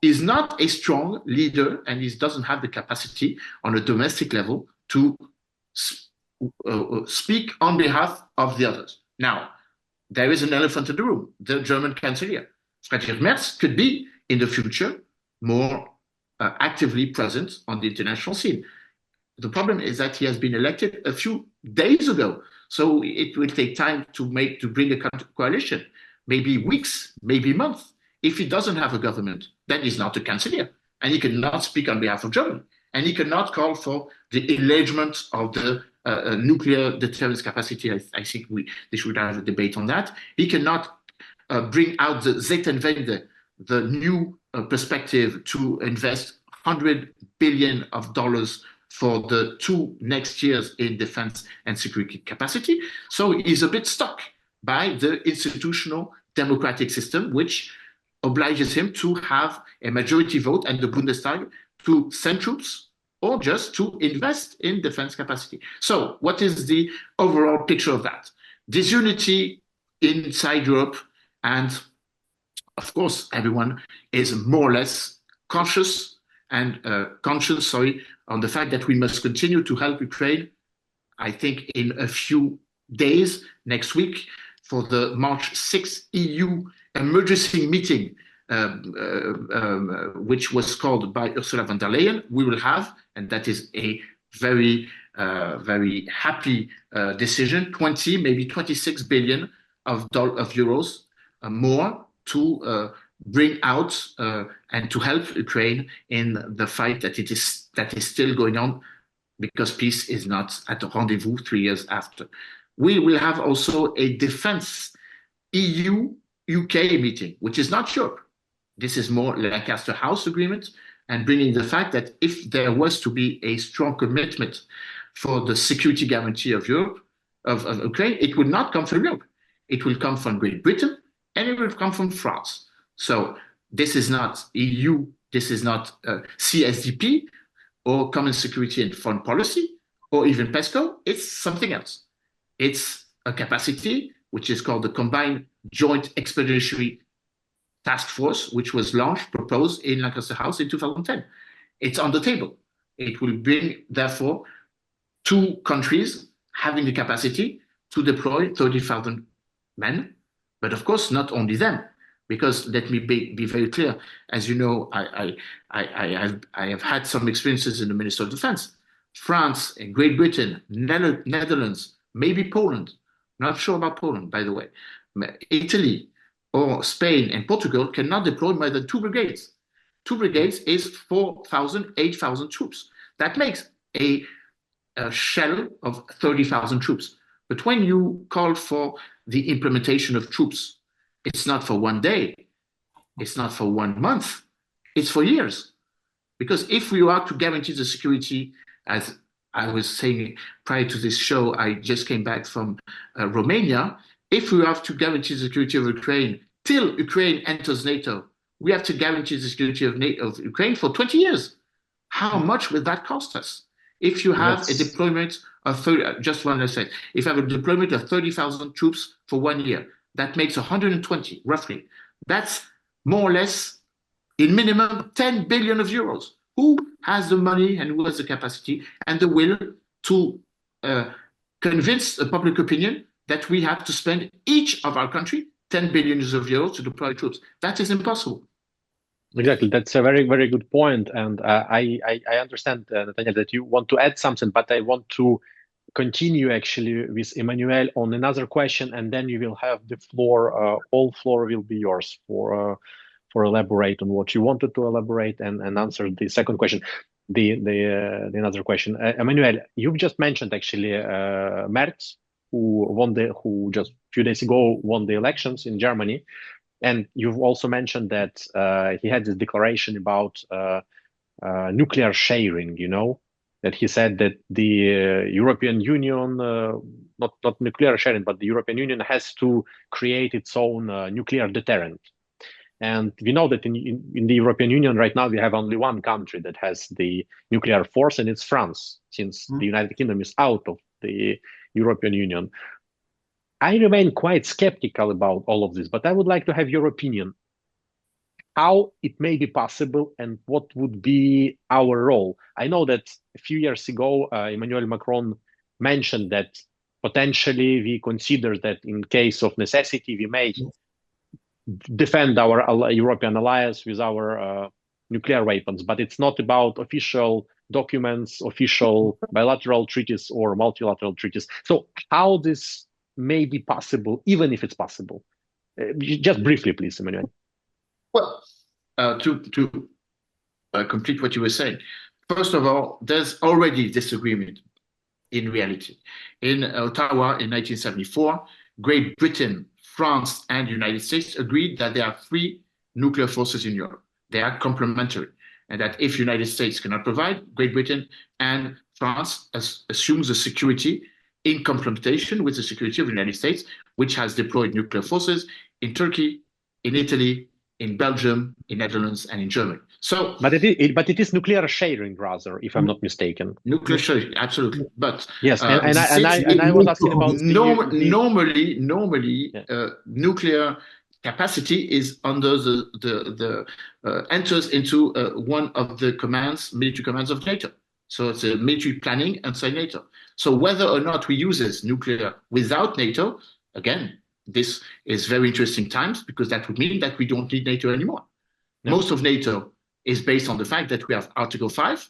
he's not a strong leader, and he doesn't have the capacity on a domestic level to speak on behalf of the others. Now, there is an elephant in the room, the German Chancellor. Friedrich Merz could be, in the future, more actively present on the international scene. The problem is that he has been elected a few days ago, so it will take time to bring a coalition, maybe weeks, maybe months. If he doesn't have a government, then he's not a chancellor, and he cannot speak on behalf of Germany, and he cannot call for the enlargement of the nuclear deterrence capacity. I think they should have a debate on that. He cannot bring out the Zeitenwende, the new perspective to invest $100 billion for the 2 next years in defense and security capacity. So he's a bit stuck by the institutional democratic system, which obliges him to have a majority vote and the Bundestag to send troops or just to invest in defense capacity. So what is the overall picture of that? Disunity inside Europe, and of course, everyone is more or less conscious on the fact that we must continue to help Ukraine. I think in a few days, next week, for the March 6th EU emergency meeting, which was called by Ursula von der Leyen, we will have, and that is a very, very happy decision, 20, maybe 26 billion of euros more to bring out and to help Ukraine in the fight that is still going on, because peace is not at a rendezvous 3 years after. We will have also a defense EU UK meeting, which is not Europe. This is more Lancaster House agreement, and bringing the fact that if there was to be a strong commitment for the security guarantee of Europe, of Ukraine, it would not come from Europe. It will come from Great Britain, and it will come from France. So this is not EU, this is not CSDP, or Common Security and Foreign Policy, or even PESCO. It's something else. It's a capacity which is called the Combined Joint Expeditionary Task Force, which was launched, proposed in Lancaster House in 2010. It's on the table. It will bring, therefore, two countries having the capacity to deploy 30,000 men. But of course, not only them, because let me be very clear. As you know, I have had some experiences in the Ministry of Defense. France and Great Britain, Netherlands, maybe Poland, not sure about Poland, by the way, Italy, or Spain and Portugal cannot deploy more than 2 brigades. 2 brigades is 4,000, 8,000 troops. That makes a shell of 30,000 troops. But when you call for the implementation of troops, it's not for one day, it's not for 1 month, it's for years. Because if we are to guarantee the security, as I was saying prior to this show, I just came back from Romania. If we have to guarantee the security of Ukraine till Ukraine enters NATO, we have to guarantee the security of Ukraine for 20 years. How much will that cost us? If you have a deployment of 30, just one last say, if you have a deployment of 30,000 troops for 1 year, that makes 120, roughly. That's more or less, in minimum, 10 billion of euros. Who has the money and who has the capacity and the will to convince the public opinion that we have to spend each of our country 10 billion of euros to deploy troops? That is impossible. Exactly. That's a very, very good point. And I understand, Nathaniel, that you want to add something, but I want to continue actually with Emmanuel on another question, and then you will have the floor. All floor will be yours for elaborate on what you wanted to elaborate and answer the second question, the another question. Emmanuel, you've just mentioned actually Merz, who just a few days ago won the elections in Germany. And you've also mentioned that he had this declaration about nuclear sharing, you know, that he said that the European Union, not nuclear sharing, but the European Union has to create its own nuclear deterrent. And we know that in the European Union right now, we have only one country that has the nuclear force, and it's France, since the United Kingdom is out of the European Union. I remain quite skeptical about all of this, but I would like to have your opinion. How it may be possible and what would be our role? I know that a few years ago, Emmanuel Macron mentioned that potentially we consider that in case of necessity, we may defend our European alliance with our nuclear weapons, but it's not about official documents, official bilateral treaties or multilateral treaties. So how this may be possible, even if it's possible? Just briefly, please, Emmanuel. Well, to complete what you were saying, first of all, there's already disagreement in reality. In Ottawa in 1974, Great Britain, France, and the United States agreed that there are 3 nuclear forces in Europe. They are complementary, and that if the United States cannot provide, Great Britain and France assumes the security in complementation with the security of the United States, which has deployed nuclear forces in Turkey, in Italy, in Belgium, in Netherlands, and in Germany. So, but it is nuclear sharing, rather, if I'm not mistaken. Nuclear sharing, absolutely. But yes, and I was asking about normally, nuclear capacity is under the enters into one of the military commands of NATO. So it's a military planning inside NATO. So whether or not we use nuclear without NATO, again, this is very interesting times, because that would mean that we don't need NATO anymore. No. Most of NATO is based on the fact that we have Article 5,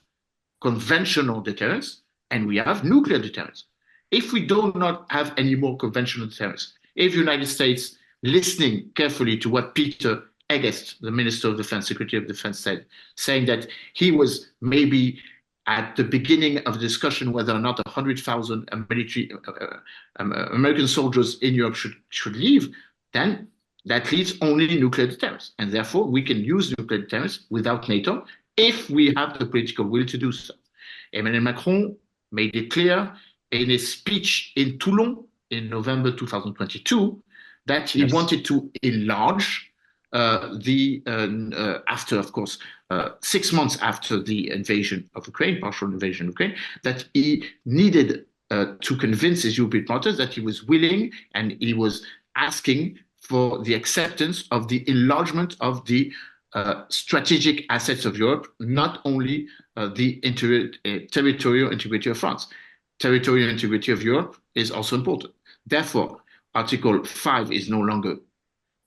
conventional deterrence, and we have nuclear deterrence. If we do not have any more conventional deterrence, if the United States, listening carefully to what Peter Egest, the Minister of Defense, Secretary of Defense, said, saying that he was maybe at the beginning of the discussion whether or not 100,000 American soldiers in Europe should leave, then that leaves only nuclear deterrence. And therefore, we can use nuclear deterrence without NATO if we have the political will to do so. Emmanuel Macron made it clear in his speech in Toulon in November 2022 that he wanted to enlarge after, of course, 6 months after the invasion of Ukraine, partial invasion of Ukraine, that he needed to convince his European partners that he was willing and he was asking for the acceptance of the enlargement of the strategic assets of Europe, not only the territorial integrity of France. Territorial integrity of Europe is also important. Therefore, Article 5 is no longer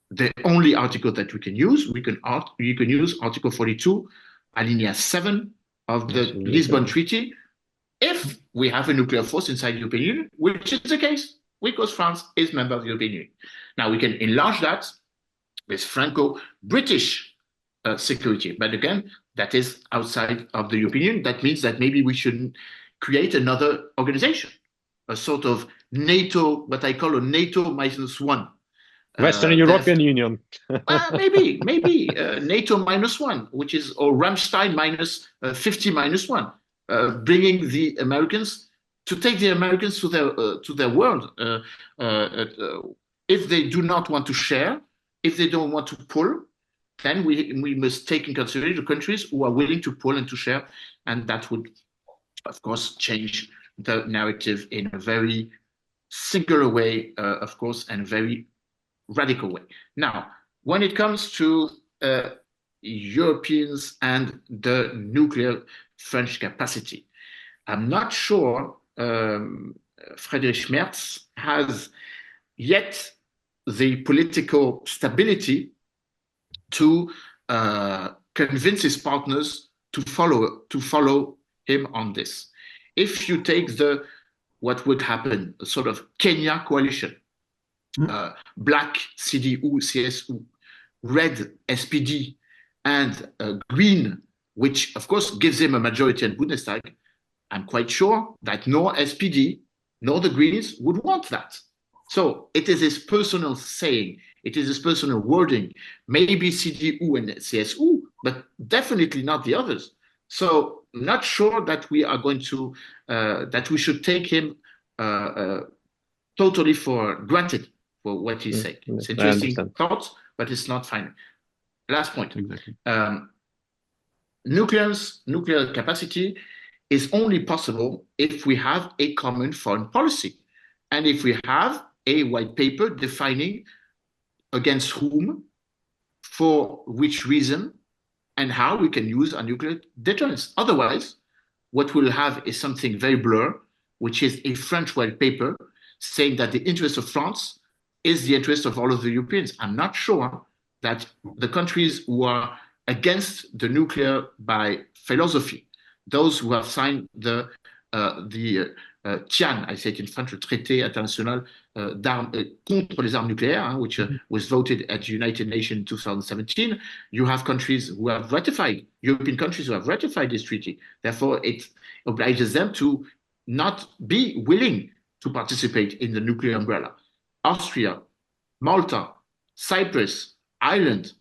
the only article that we can use. You can use Article 42, Alinéa 7 of the Lisbon Treaty, if we have a nuclear force inside the European Union, which is the case, because France is a member of the European Union. Now, we can enlarge that with Franco-British security. But again, that is outside of the European Union. That means that maybe we should create another organization, a sort of NATO, what I call a NATO -1. Western European Union. maybe NATO -1, which is, or Ramstein -50 -1, bringing the Americans to take the Americans to their world. If they do not want to share, if they don't want to pull, then we must take in consideration the countries who are willing to pull and to share, and that would, of course, change the narrative in a very singular way, of course, and very radical way. Now, when it comes to Europeans and the nuclear French capacity, I'm not sure Friedrich Merz has yet the political stability to convince his partners to follow him on this. If you take what would happen, a sort of Kenya coalition, black CDU, CSU, red SPD, and green, which of course gives him a majority in Bundestag, I'm quite sure that nor SPD nor the Greens would want that. So it is his personal saying, it is his personal wording, maybe CDU and CSU, but definitely not the others. So I'm not sure that we are going to, that we should take him totally for granted for what he's saying. It's interesting thoughts, but it's not final. Last point. Exactly. Nuclear capacity is only possible if we have a common foreign policy and if we have a white paper defining against whom, for which reason, and how we can use our nuclear deterrence. Otherwise, what we'll have is something very blurred, which is a French white paper saying that the interest of France is the interest of all of the Europeans. I'm not sure that the countries who are against the nuclear by philosophy, those who have signed the TIAN, I say it in French, le Traité International contre les armes nucléaires, which was voted at the United Nations in 2017. You have countries who have ratified, European countries who have ratified this treaty. Therefore, it obliges them to not be willing to participate in the nuclear umbrella. Austria, Malta, Cyprus, Ireland,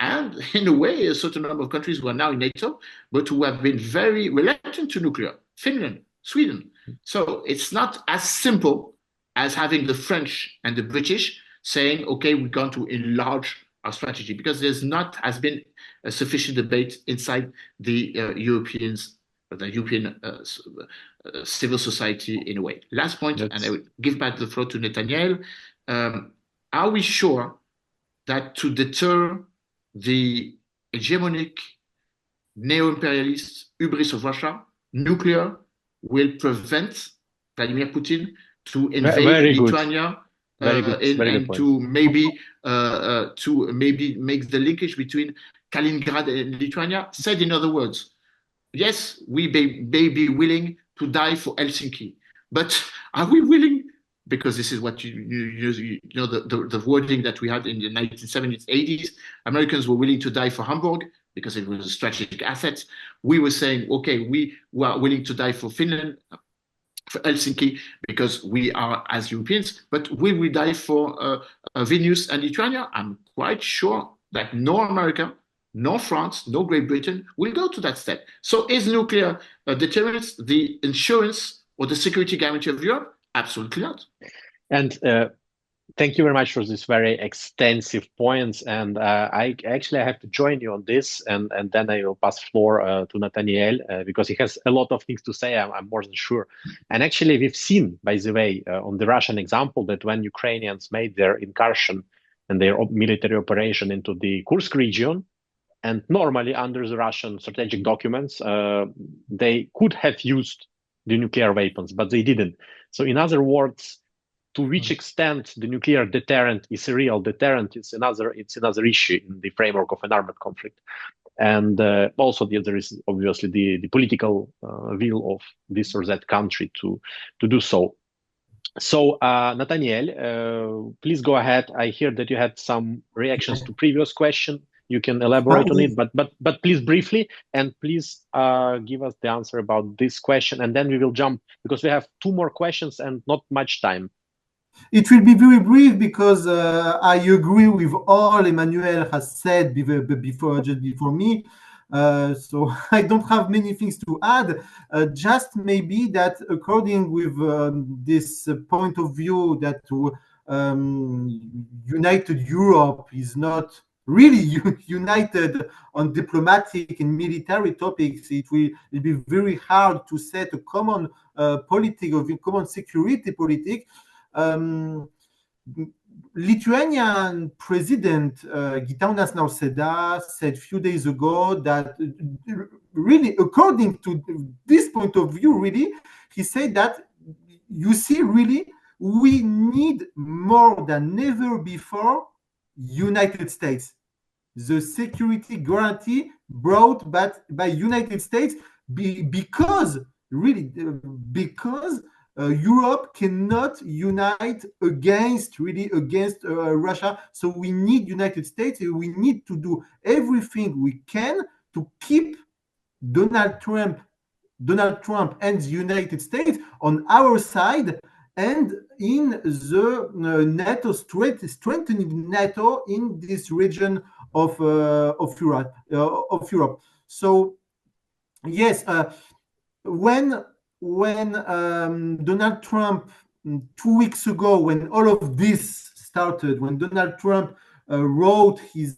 and in a way, a certain number of countries who are now in NATO, but who have been very reluctant to nuclear, Finland, Sweden. So it's not as simple as having the French and the British saying, okay, we're going to enlarge our strategy, because has been a sufficient debate inside the European civil society in a way. Last point, and I will give back the floor to Nathaniel. Are we sure that to deter the hegemonic neo-imperialist hubris of Russia, nuclear will prevent Vladimir Putin to invade Lithuania and to maybe make the linkage between Kaliningrad and Lithuania? Said in other words, yes, we may be willing to die for Helsinki, but are we willing? Because this is what you know the wording that we had in the 1970s, 80s. Americans were willing to die for Hamburg because it was a strategic asset. We were saying, okay, we are willing to die for Finland. for Helsinki, because we are as Europeans. But will we die for Vilnius and Lithuania? I'm quite sure that no America, no France, no Great Britain will go to that step. So is nuclear deterrence the insurance or the security guarantee of Europe? Absolutely not. And thank you very much for these very extensive points. And I have to join you on this, and then I will pass floor to Nathaniel because he has a lot of things to say. I'm more than sure. And actually, we've seen, by the way, on the Russian example, that when Ukrainians made their incursion and their military operation into the Kursk region, and normally under the Russian strategic documents, they could have used the nuclear weapons, but they didn't. So in other words, to which extent the nuclear deterrent is a real deterrent, it's another issue in the framework of an armed conflict. And also there is obviously the political will of this or that country to do so. So Nathaniel, please go ahead. I hear that you had some reactions to previous question. You can elaborate on it, but please briefly, and please give us the answer about this question, and then we will jump, because we have 2 more questions and not much time. It will be very brief because I agree with all Emmanuel has said just before me. So I don't have many things to add. Just maybe that according with this point of view that United Europe is not really united on diplomatic and military topics, it will be very hard to set a common common security politic. Lithuanian President Gitanas Nausėda said a few days ago that really, according to this point of view, really, he said that, you see, really, we need more than ever before United States. The security guarantee brought by United States because Europe cannot unite against Russia. So we need United States. We need to do everything we can to keep Donald Trump and the United States on our side, and in the NATO, strengthening NATO in this region of Europe. So yes, when Donald Trump 2 weeks ago, when all of this started, when Donald Trump wrote his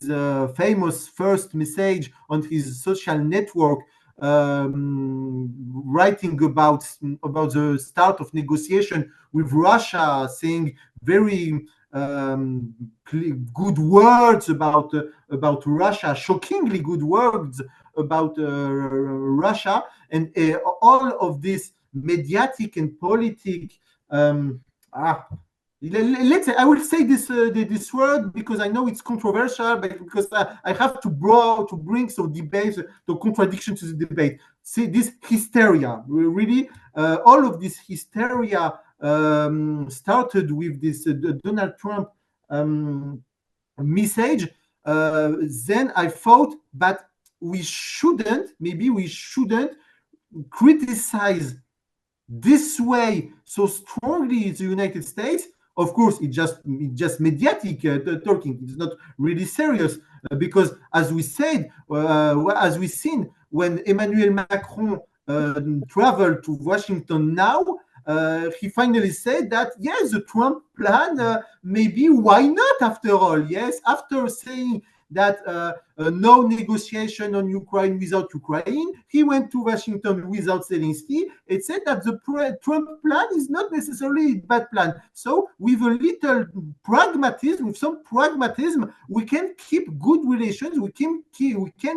famous first message on his social network, writing about the start of negotiation with Russia, saying very good words about Russia, shockingly good words about Russia, and all of this mediatic and politic. I will say this word because I know it's controversial, but because I have to bring some debates, the contradiction to the debate. See, this hysteria, really, all of this hysteria started with this Donald Trump message. Then I thought that we shouldn't criticize this way so strongly the United States. Of course, it's just mediatic talking. It's not really serious because, as we said, as we've seen, when Emmanuel Macron traveled to Washington now, he finally said that yes, the Trump plan, maybe why not after all? Yes, after saying that no negotiation on Ukraine without Ukraine, he went to Washington without Zelensky. It said that the Trump plan is not necessarily a bad plan. So with a little pragmatism, we can keep good relations. We can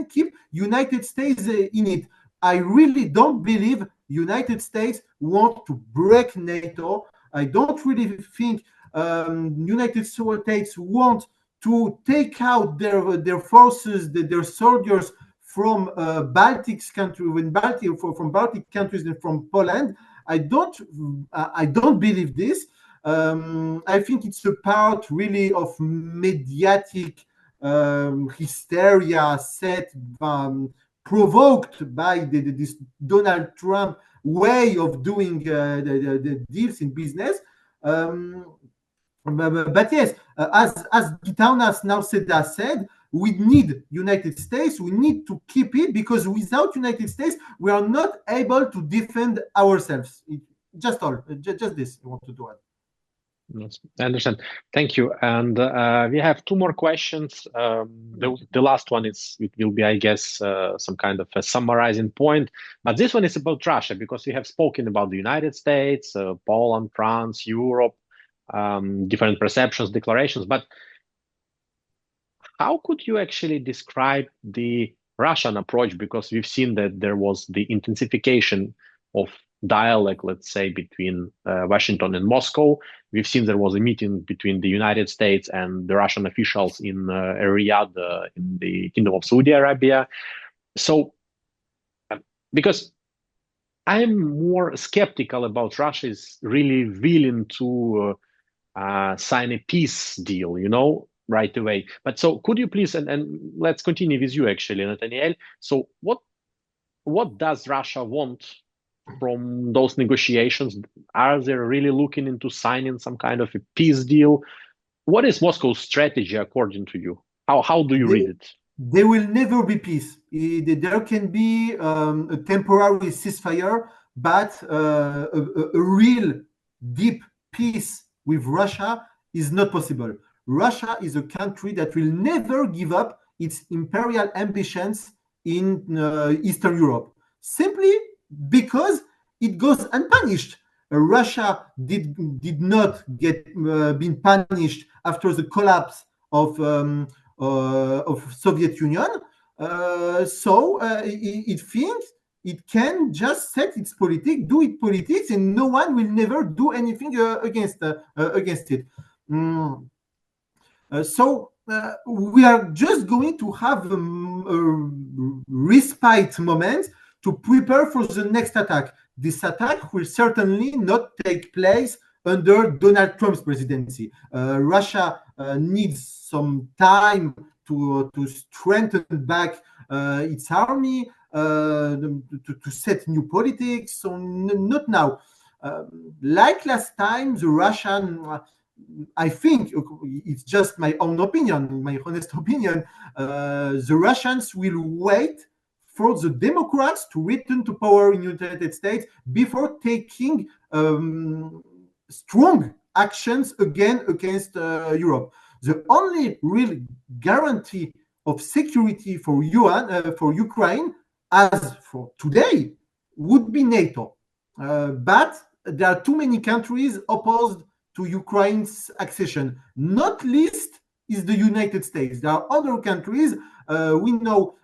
keep United States in it. I really don't believe United States want to break NATO. I don't really think United States want to take out their forces, their soldiers from Baltic countries, from Baltic countries and from Poland. I don't believe this. I think it's a part really of mediatic hysteria provoked by this Donald Trump way of doing the deals in business. But yes, as Gitaunas now said, we need United States. We need to keep it because without United States, we are not able to defend ourselves. Just this I want to do it. Yes, I understand. Thank you. And we have two more questions. The last one it will be, I guess, some kind of a summarizing point. But this one is about Russia because we have spoken about the United States, Poland, France, Europe, different perceptions, declarations. But how could you actually describe the Russian approach? Because we've seen that there was the intensification of dialogue, let's say, between Washington and Moscow. We've seen there was a meeting between the United States and the Russian officials in Riyadh, in the Kingdom of Saudi Arabia. So, because I'm more skeptical about Russia is really willing to sign a peace deal, right away. But so could you please, and let's continue with you actually, Nathaniel. So what does Russia want from those negotiations? Are they really looking into signing some kind of a peace deal? What is Moscow's strategy according to you? How do you read it? There will never be peace. There can be a temporary ceasefire, but a real deep peace with Russia is not possible. Russia is a country that will never give up its imperial ambitions in Eastern Europe, simply because it goes unpunished. Russia did not get been punished after the collapse of Soviet Union, so it thinks it can just set its politics, do its politics, and no one will never do anything against it. So we are just going to have a respite moment to prepare for the next attack. This attack will certainly not take place under Donald Trump's presidency. Russia needs some time to strengthen back its army, to set new politics. So not now. Like last time, the Russian, I think it's just my own opinion, my honest opinion, the Russians will wait for the Democrats to return to power in the United States before taking strong actions again against Europe. The only real guarantee of security for Ukraine, as for today, would be NATO. But there are too many countries opposed to Ukraine's accession. Not least is the United States. There are other countries. We know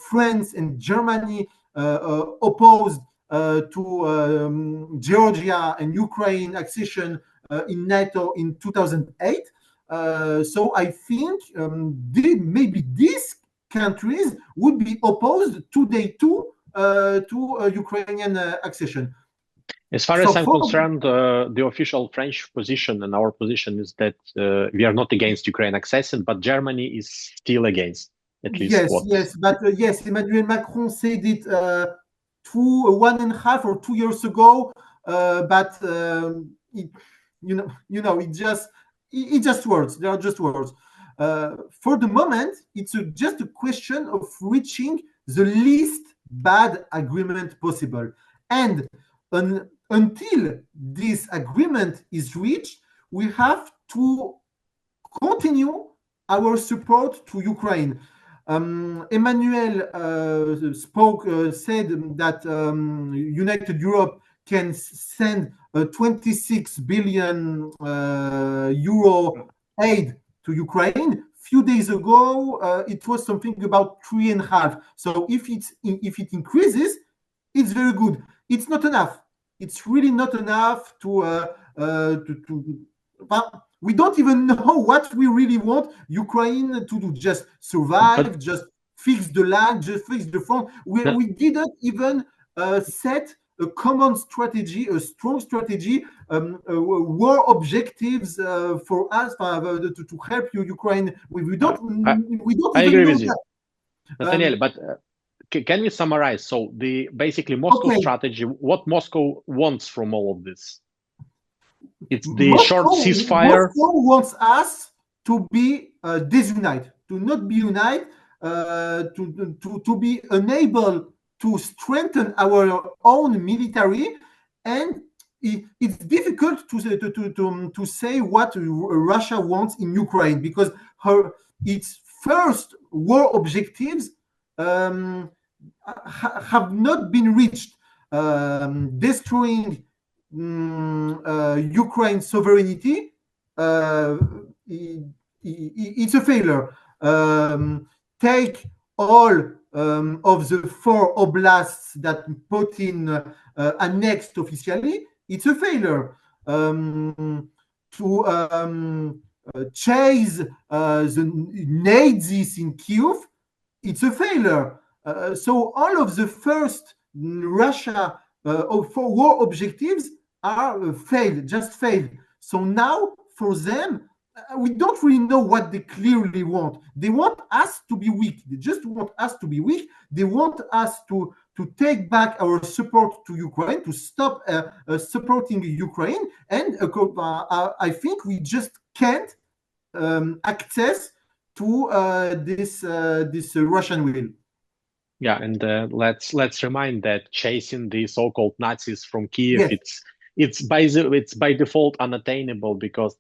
France and Germany opposed to Georgia and Ukraine accession in NATO in 2008. So I think maybe these countries would be opposed today too to Ukrainian accession. As far as I'm concerned, the official French position and our position is that we are not against Ukraine accession, but Germany is still against. At least yes, Emmanuel Macron said it 1.5 or 2 years ago, but it's just words. They are just words. For the moment, it's just a question of reaching the least bad agreement possible, and until this agreement is reached, we have to continue our support to Ukraine. Emmanuel said that United Europe can send a 26 billion euro aid to Ukraine. Few days ago, it was something about 3.5. So if it increases, it's very good. It's not enough. It's really not enough but we don't even know what we really want Ukraine to do. Just survive, just fix the land, just fix the front. We didn't even set a common strategy, a strong strategy, war objectives for us to help Ukraine. We don't. I agree with you, Nathaniel. But can we summarize? So basically Moscow strategy, what Moscow wants from all of this? It's the short ceasefire. Moscow wants us to be disunited, to not be united, to be unable to strengthen our own military, and it's difficult to say what Russia wants in Ukraine, because its first war objectives have not been reached. Destroying Ukraine's sovereignty, it's a failure. Take all of the 4 oblasts that Putin annexed officially, it's a failure. To chase the Nazis in Kyiv, it's a failure. So all of the first Russia for war objectives are failed, just failed. So now for them, we don't really know what they clearly want. They want us to be weak. They just want us to be weak. They want us to take back our support to Ukraine, to stop supporting Ukraine. And I think we just can't access to this Russian will. Yeah, and let's remind that chasing the so-called Nazis from Kyiv, yes, it's by default unattainable, because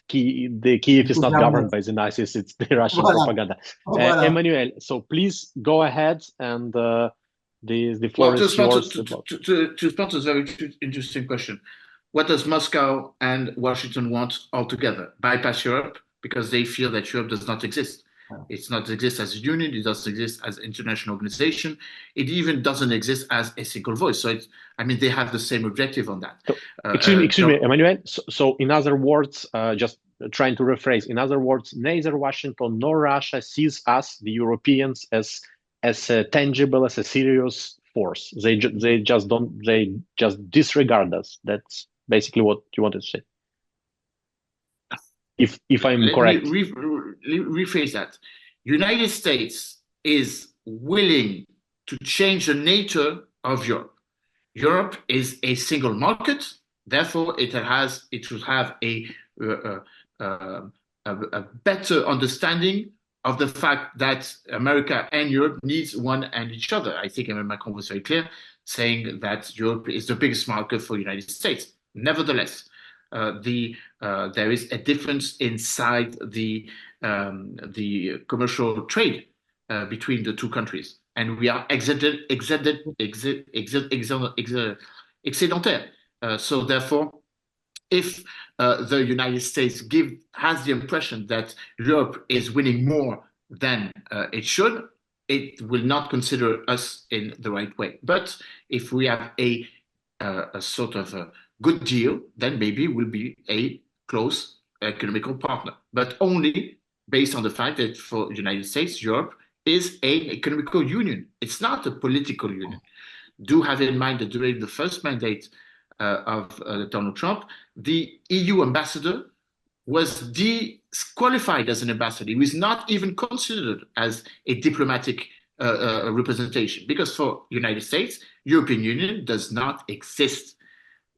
the Kyiv is not governed by the Nazis; it's the Russian propaganda. Emmanuel, so please go ahead, and the floor is yours. To start a very interesting question: what does Moscow and Washington want altogether? Bypass Europe, because they feel that Europe does not exist. It does not exist as a union. It doesn't exist as an international organization. It even doesn't exist as a single voice. So, they have the same objective on that. So, excuse me, Emmanuel. So, in other words, just trying to rephrase. In other words, neither Washington nor Russia sees us, the Europeans, as a tangible, as a serious force. They just disregard us. That's basically what you wanted to say. If I'm correct. Rephrase that. United States is willing to change the nature of Europe. Europe is a single market, therefore it should have a better understanding of the fact that America and Europe needs one and each other. I think Emmanuel Macron was very clear, saying that Europe is the biggest market for the United States. Nevertheless, there is a difference inside the commercial trade between the two countries, and we are excedentaire. So therefore, if the United States has the impression that Europe is winning more than it should, it will not consider us in the right way. But if we have a sort of a good deal, then maybe we'll be a close economical partner, but only based on the fact that for the United States, Europe is an economical union. It's not a political union. Do have in mind that during the first mandate of Donald Trump, the EU ambassador was disqualified as an ambassador. He was not even considered as a diplomatic representation, because for the United States, European Union does not exist.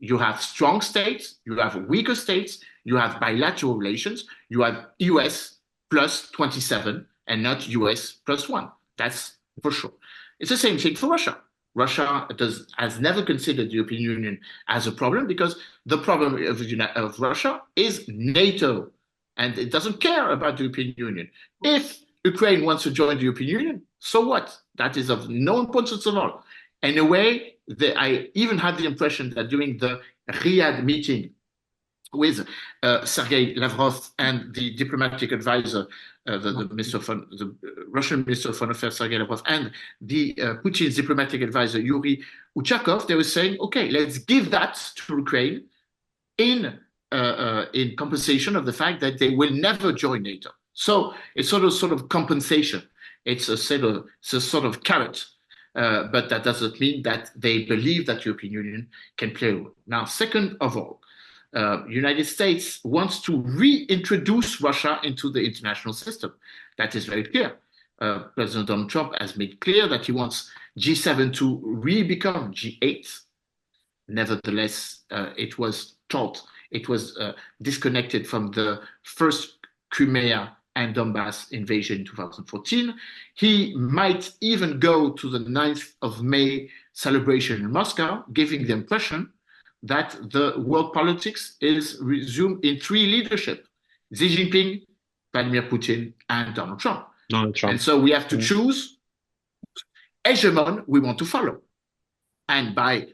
You have strong states, you have weaker states, you have bilateral relations, you have US plus 27 and not US plus 1. That's for sure. It's the same thing for Russia. Russia has never considered the European Union as a problem, because the problem of Russia is NATO, and it doesn't care about the European Union. If Ukraine wants to join the European Union, so what? That is of no importance at all. In a way, I even had the impression that during the Riyadh meeting with Sergei Lavrov and the diplomatic advisor, the Russian Minister of Foreign Affairs, Sergei Lavrov, and the Putin's diplomatic advisor, Yuri Uchakov, they were saying, okay, let's give that to Ukraine in compensation of the fact that they will never join NATO. So it's sort of compensation. It's a sort of carrot. But that doesn't mean that they believe that the European Union can play a role. Now, second of all, United States wants to reintroduce Russia into the international system. That is very clear. President Donald Trump has made clear that he wants G7 to re-become G8. Nevertheless, it was disconnected from the first Crimea and Donbass invasion in 2014. He might even go to the 9th of May celebration in Moscow, giving the impression that the world politics is resumed in three leadership: Xi Jinping, Vladimir Putin, and Donald Trump. And so we have to choose hegemon we want to follow. And by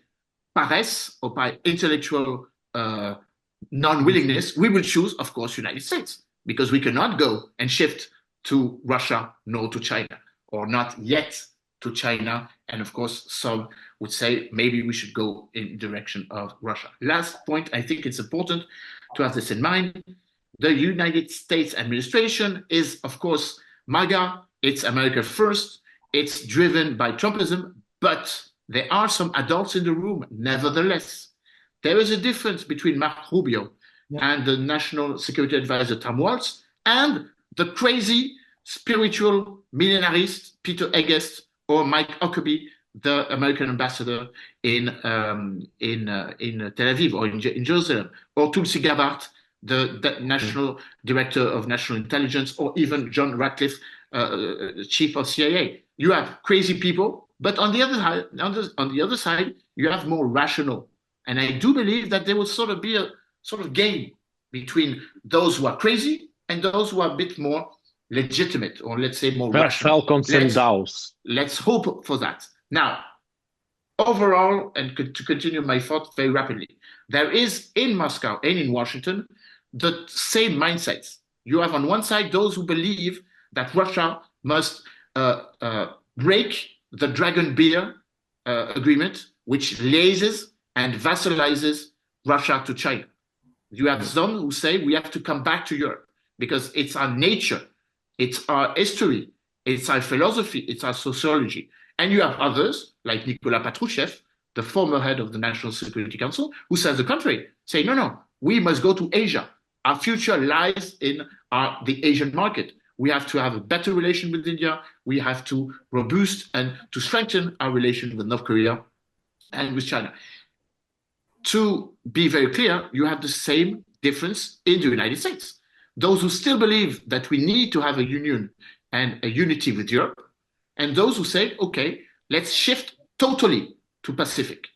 paresse or by intellectual non-willingness, we will choose, of course, United States, because we cannot go and shift to Russia nor to China, or not yet to China. And of course, some would say maybe we should go in the direction of Russia. Last point, I think it's important to have this in mind. The United States administration is, of course, MAGA, it's America first, it's driven by Trumpism, but there are some adults in the room. Nevertheless, there is a difference between Marco Rubio and the National Security Advisor Tom Waltz and the crazy spiritual millenarist Peter Egest or Mike Huckabee, the American ambassador in Tel Aviv or in Jerusalem, or Tulsi Gabbard, the National Director of National Intelligence, or even John Ratcliffe, Chief of CIA. You have crazy people, but on the other side, you have more rational. And I do believe that there will sort of be a sort of game between those who are crazy and those who are a bit more legitimate, or let's say more rational. Let's hope for that. Now, overall, and to continue my thought very rapidly, there is in Moscow and in Washington the same mindsets. You have on one side those who believe that Russia must break the Dragon Beer agreement, which laces and vassalizes Russia to China. You have some who say we have to come back to Europe because it's our nature, it's our history, it's our philosophy, it's our sociology. And you have others, like Nicolas Patrushev, the former head of the National Security Council, who says the contrary, say, no, we must go to Asia. Our future lies in the Asian market. We have to have a better relation with India. We have to robust and to strengthen our relation with North Korea and with China. To be very clear, you have the same difference in the United States. Those who still believe that we need to have a union and a unity with Europe, and those who say, okay, let's shift totally to Pacific,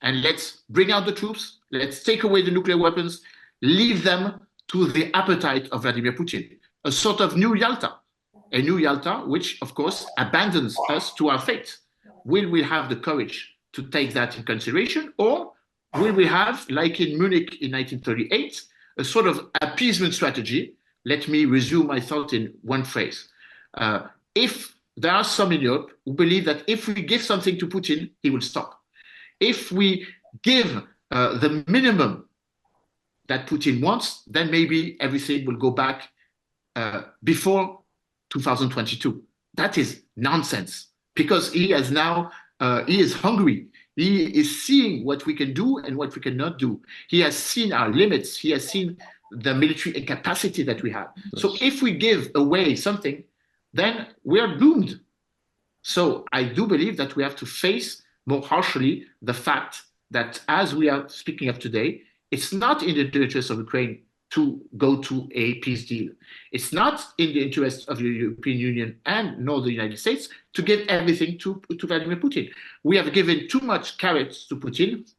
and let's bring out the troops, let's take away the nuclear weapons, leave them to the appetite of Vladimir Putin. A sort of new Yalta, a new Yalta, which of course abandons us to our fate. Will we have the courage to take that in consideration, or will we have, like in Munich in 1938, a sort of appeasement strategy? Let me resume my thought in one phrase. If there are some in Europe who believe that if we give something to Putin, he will stop. If we give the minimum that Putin wants, then maybe everything will go back before 2022. That is nonsense, because he is now, he is hungry. He is seeing what we can do and what we cannot do. He has seen our limits. He has seen the military incapacity that we have. So if we give away something, then we are doomed. So I do believe that we have to face more harshly the fact that, as we are speaking of today, it's not in the interest of Ukraine to go to a peace deal. It's not in the interest of the European Union and nor the United States to give everything to Vladimir Putin. We have given too much carrots to Putin,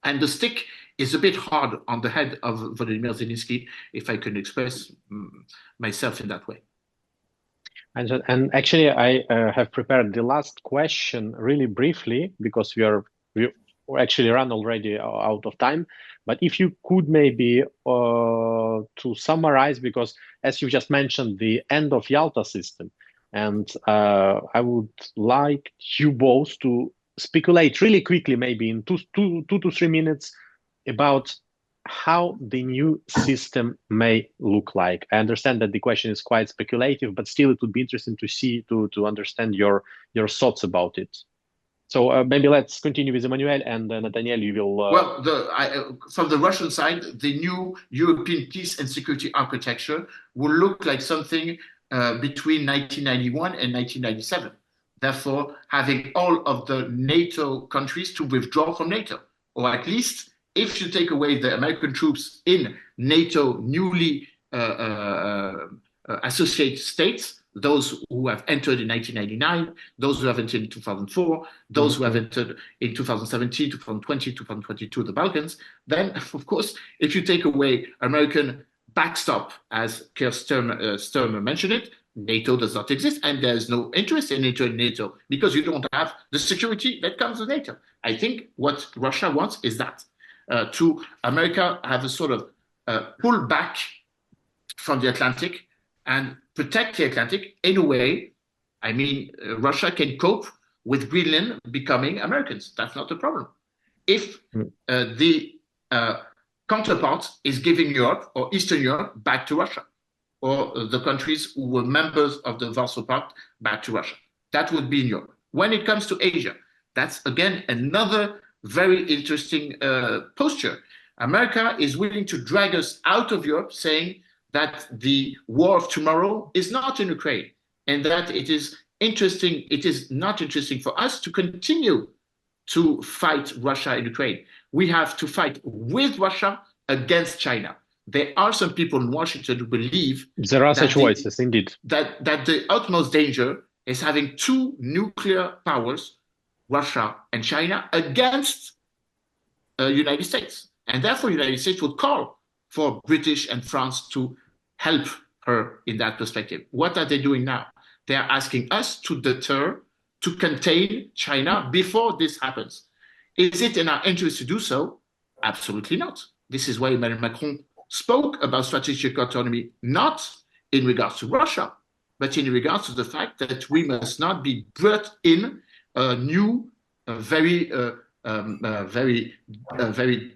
and the stick is a bit hard on the head of Volodymyr Zelensky, if I can express myself in that way. And actually, I have prepared the last question really briefly, because we actually run already out of time. But if you could maybe to summarize, because as you just mentioned, the end of Yalta system, and I would like you both to speculate really quickly, maybe in two to 3 minutes, about how the new system may look like. I understand that the question is quite speculative, but still it would be interesting to see, to understand your thoughts about it. So maybe let's continue with Emmanuel, and Nathaniel, you will... Well, from the Russian side, the new European peace and security architecture will look like something between 1991 and 1997. Therefore, having all of the NATO countries to withdraw from NATO, or at least if you take away the American troops in NATO newly associated states, those who have entered in 1999, those who have entered in 2004, those who have entered in 2017, 2020, 2022, the Balkans, then, of course, if you take away American backstop, as Keir Starmer mentioned it, NATO does not exist, and there's no interest in entering NATO because you don't have the security that comes with NATO. I think what Russia wants is that, to America have a sort of pull back from the Atlantic and protect the Atlantic in a way. I mean, Russia can cope with Greenland becoming Americans. That's not a problem. If the counterpart is giving Europe or Eastern Europe back to Russia, or the countries who were members of the Warsaw Pact back to Russia, that would be in Europe. When it comes to Asia, that's again another very interesting posture. America is willing to drag us out of Europe, saying that the war of tomorrow is not in Ukraine, and that it is interesting. It is not interesting for us to continue to fight Russia in Ukraine. We have to fight with Russia against China. There are some people in Washington who believe there are such voices, indeed, that the utmost danger is having two nuclear powers, Russia and China, against United States, and therefore United States would call for British and France to help her in that perspective. What are they doing now? They are asking us to deter, to contain China before this happens. Is it in our interest to do so? Absolutely not. This is why Emmanuel Macron spoke about strategic autonomy, not in regards to Russia, but in regards to the fact that we must not be brought in a new, very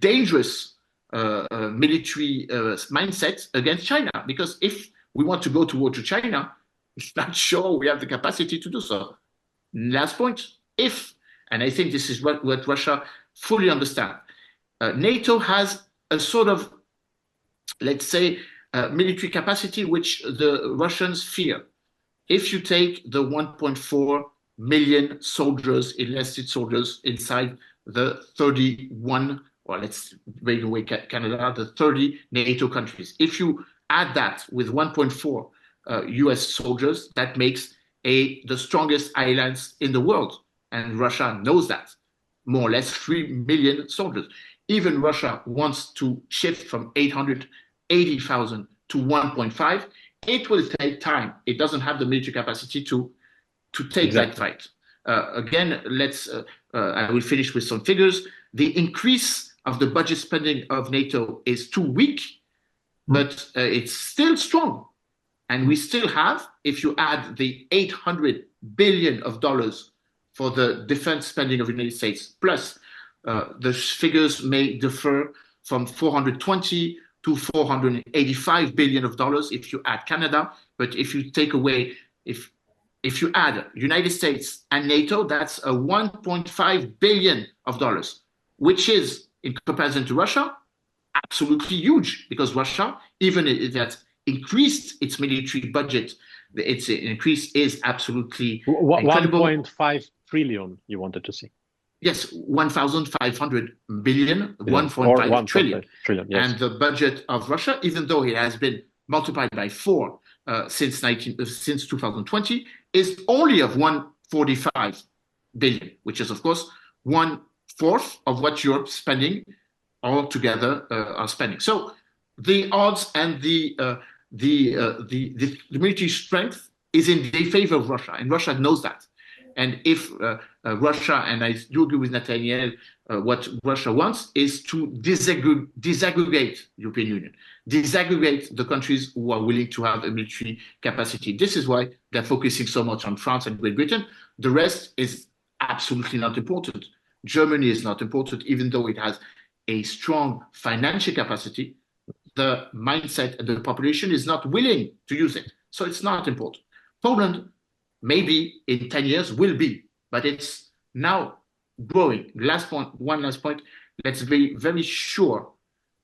dangerous military mindset against China. Because if we want to go to war to China, it's not sure we have the capacity to do so. Last point, and I think this is what Russia fully understands, NATO has a sort of, let's say, military capacity which the Russians fear. If you take the 1.4 million soldiers, enlisted soldiers inside the 31, or let's break away Canada, the 30 NATO countries. If you add that with 1.4 US soldiers, that makes the strongest alliance in the world. And Russia knows that. More or less 3 million soldiers. Even Russia wants to shift from 880,000 to 1.5. It will take time. It doesn't have the military capacity to take that fight. Again, I will finish with some figures. The increase of the budget spending of NATO is too weak, but it's still strong. And we still have, if you add the $800 billion for the defense spending of the United States, plus the figures may differ from 420 to 485 billion of dollars if you add Canada. But if you take away, if you add United States and NATO, that's a 1.5 billion of dollars, which is, in comparison to Russia, absolutely huge, because Russia, even if that increased its military budget, its increase is absolutely incredible. 1.5 trillion you wanted to see. Yes, 1,500 billion, 1.5 trillion. Yes. And the budget of Russia, even though it has been multiplied by 4 since 2020, is only of 145 billion, which is, of course, 1/4 of what Europe's spending altogether are spending. So the odds and the military strength is in the favor of Russia, and Russia knows that. And if Russia, and I do agree with Nathaniel, what Russia wants is to disaggregate the European Union, disaggregate the countries who are willing to have a military capacity. This is why they're focusing so much on France and Great Britain. The rest is absolutely not important. Germany is not important, even though it has a strong financial capacity. The mindset and the population is not willing to use it. So it's not important. Poland, maybe in 10 years will be, but it's now growing. One last point. Let's be very sure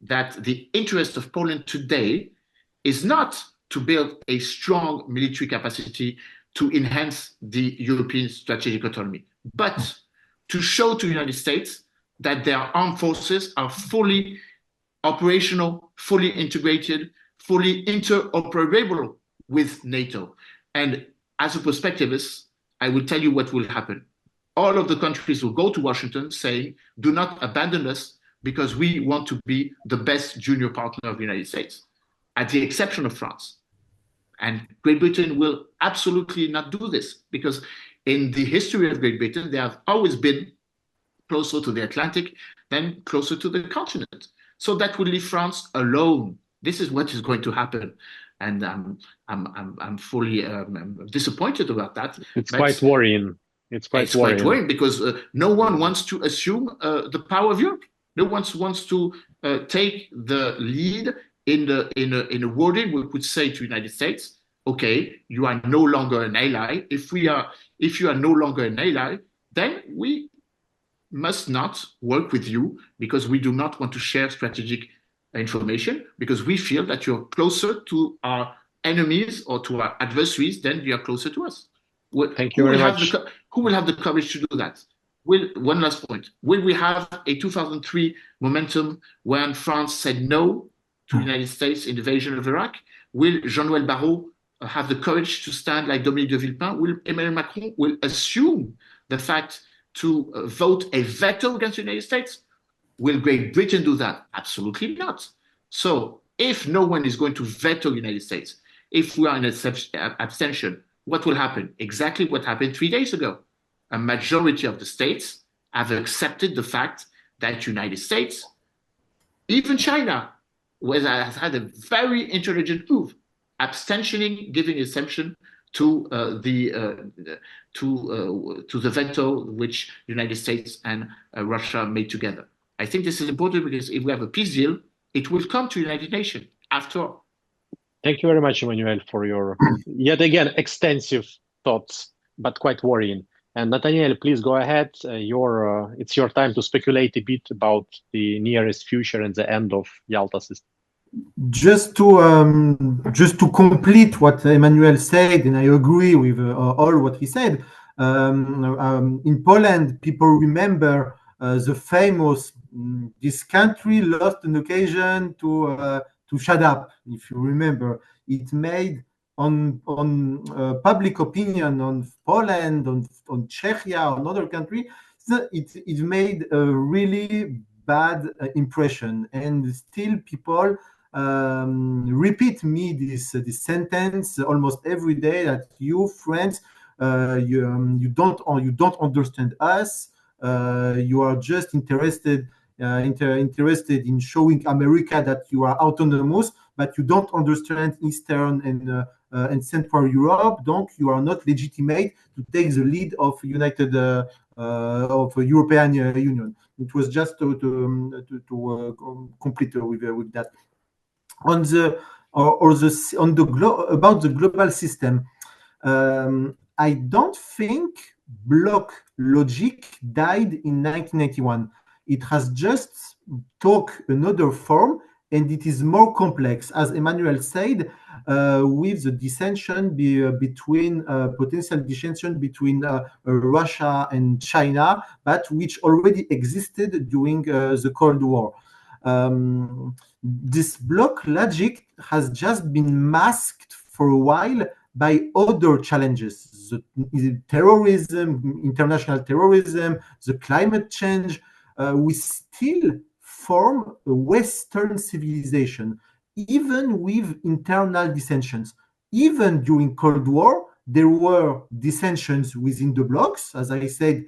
that the interest of Poland today is not to build a strong military capacity to enhance the European strategic autonomy, but to show to the United States that their armed forces are fully operational, fully integrated, fully interoperable with NATO. And as a prospectivist, I will tell you what will happen. All of the countries will go to Washington saying, do not abandon us because we want to be the best junior partner of the United States, at the exception of France. And Great Britain will absolutely not do this because in the history of Great Britain, they have always been closer to the Atlantic than closer to the continent. So that will leave France alone. This is what is going to happen. And I'm fully disappointed about that. It's quite worrying. It's quite worrying because no one wants to assume the power of Europe. No one wants to take the lead in a wording we could say to the United States, okay, you are no longer an ally. If you are no longer an ally, then we must not work with you because we do not want to share strategic information because we feel that you're closer to our enemies or to our adversaries than you are closer to us. Thank you very much. Who will have the courage to do that? One last point. Will we have a 2003 momentum when France said no to the United States invasion of Iraq? Will Jean-Noël Barrot have the courage to stand like Dominique de Villepin? Will Emmanuel Macron assume the fact to vote a veto against the United States? Will Great Britain do that? Absolutely not. So if no one is going to veto the United States, if we are in abstention, what will happen? Exactly what happened 3 days ago. A majority of the states have accepted the fact that the United States, even China, has had a very intelligent move, abstentioning, giving exemption to the veto which the United States and Russia made together. I think this is important because if we have a peace deal, it will come to the United Nations after all. Thank you very much, Emmanuel, for your, yet again, extensive thoughts, but quite worrying. And Nathaniel, please go ahead. It's your time to speculate a bit about the nearest future and the end of Yalta system. Just to complete what Emmanuel said, and I agree with all what he said. In Poland, people remember the famous "this country lost an occasion to shut up." If you remember, it made on public opinion on Poland, on Czechia, on other countries, it made a really bad impression, and still people repeat me this sentence almost every day that you friends, you don't understand us. You are just interested in showing America that you are autonomous, but you don't understand Eastern and Central Europe. Donc you are not legitimate to take the lead of European Union. It was just to complete with that. About the global system, I don't think bloc logic died in 1991. It has just took another form, and it is more complex, as Emmanuel said, with the dissension between potential dissension between Russia and China, but which already existed during the Cold War. This bloc logic has just been masked for a while by other challenges: the terrorism, international terrorism, the climate change. We still form a Western civilization, even with internal dissensions. Even during Cold War, there were dissensions within the blocs, as I said,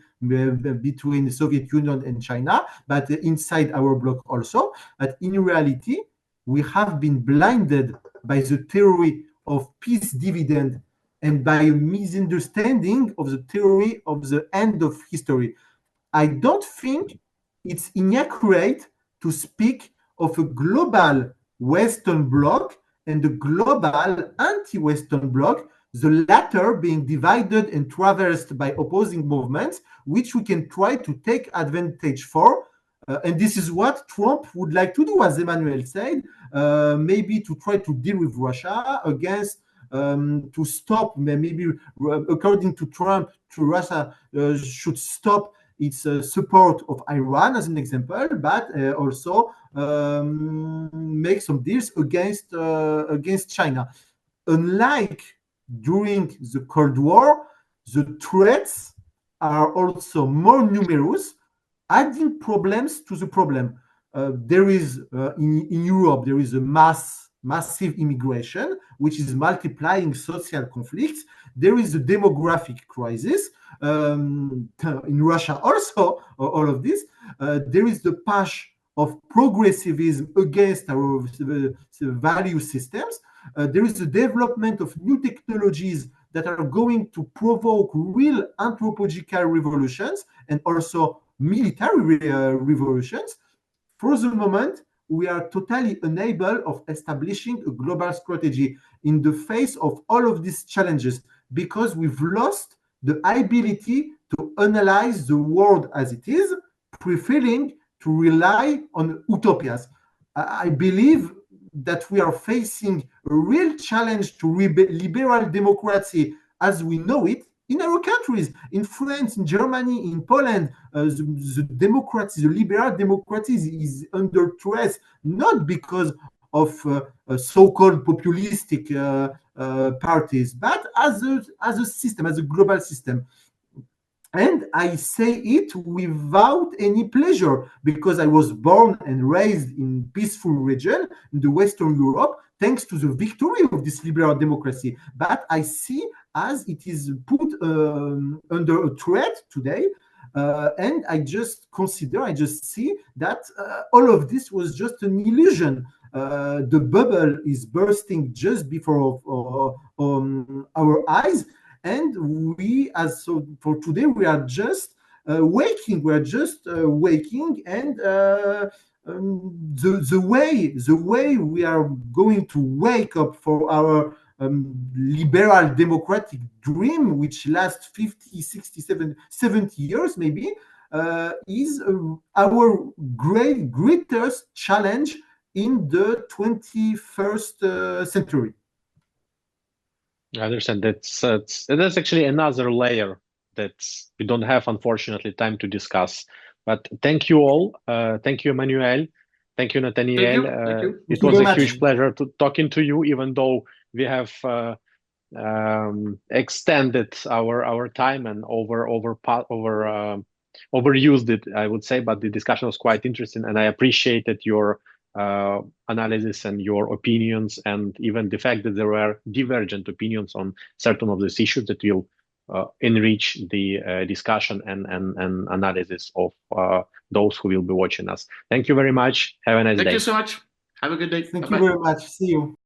between the Soviet Union and China, but inside our bloc also. But in reality, we have been blinded by the theory of peace dividend and by a misunderstanding of the theory of the end of history. I don't think it's inaccurate to speak of a global Western bloc and a global anti-Western bloc, the latter being divided and traversed by opposing movements, which we can try to take advantage for And this is what Trump would like to do, as Emmanuel said, maybe to try to deal with Russia against, to stop, maybe according to Trump, Russia should stop its support of Iran, as an example, but also make some deals against China. Unlike during the Cold War, the threats are also more numerous, adding problems to the problem. There is in Europe, there is a massive immigration, which is multiplying social conflicts. There is a demographic crisis. In Russia also, all of this. There is the push of progressivism against our value systems. There is the development of new technologies that are going to provoke real anthropological revolutions and also military revolutions. For the moment, we are totally unable of establishing a global strategy in the face of all of these challenges because we've lost the ability to analyze the world as it is, preferring to rely on utopias. I believe that we are facing a real challenge to liberal democracy as we know it in our countries, in France, in Germany, in Poland. The democracy, the liberal democracy is under threat, not because of so-called populistic parties, but as a system, as a global system. And I say it without any pleasure because I was born and raised in peaceful region in the Western Europe, thanks to the victory of this liberal democracy. But I see as it is put under a threat today. And I just see that all of this was just an illusion. The bubble is bursting just before our eyes. And for today, we are just waking. We are just waking, and the way we are going to wake up for our liberal democratic dream, which lasts 50, 60, 70 years maybe, is our greatest challenge in the 21st century. I understand. That's actually another layer that we don't have, unfortunately, time to discuss. But thank you all. Thank you, Emmanuel. Thank you, Nathaniel. Thank you. It was a huge pleasure talking to you, even though we have extended our time and overused it, I would say. But the discussion was quite interesting, and I appreciated your analysis and your opinions, and even the fact that there were divergent opinions on certain of these issues that will enrich the discussion and analysis of those who will be watching us. Thank you very much. Have a nice day. Thank you so much. Have a good day. Thank you very much. See you.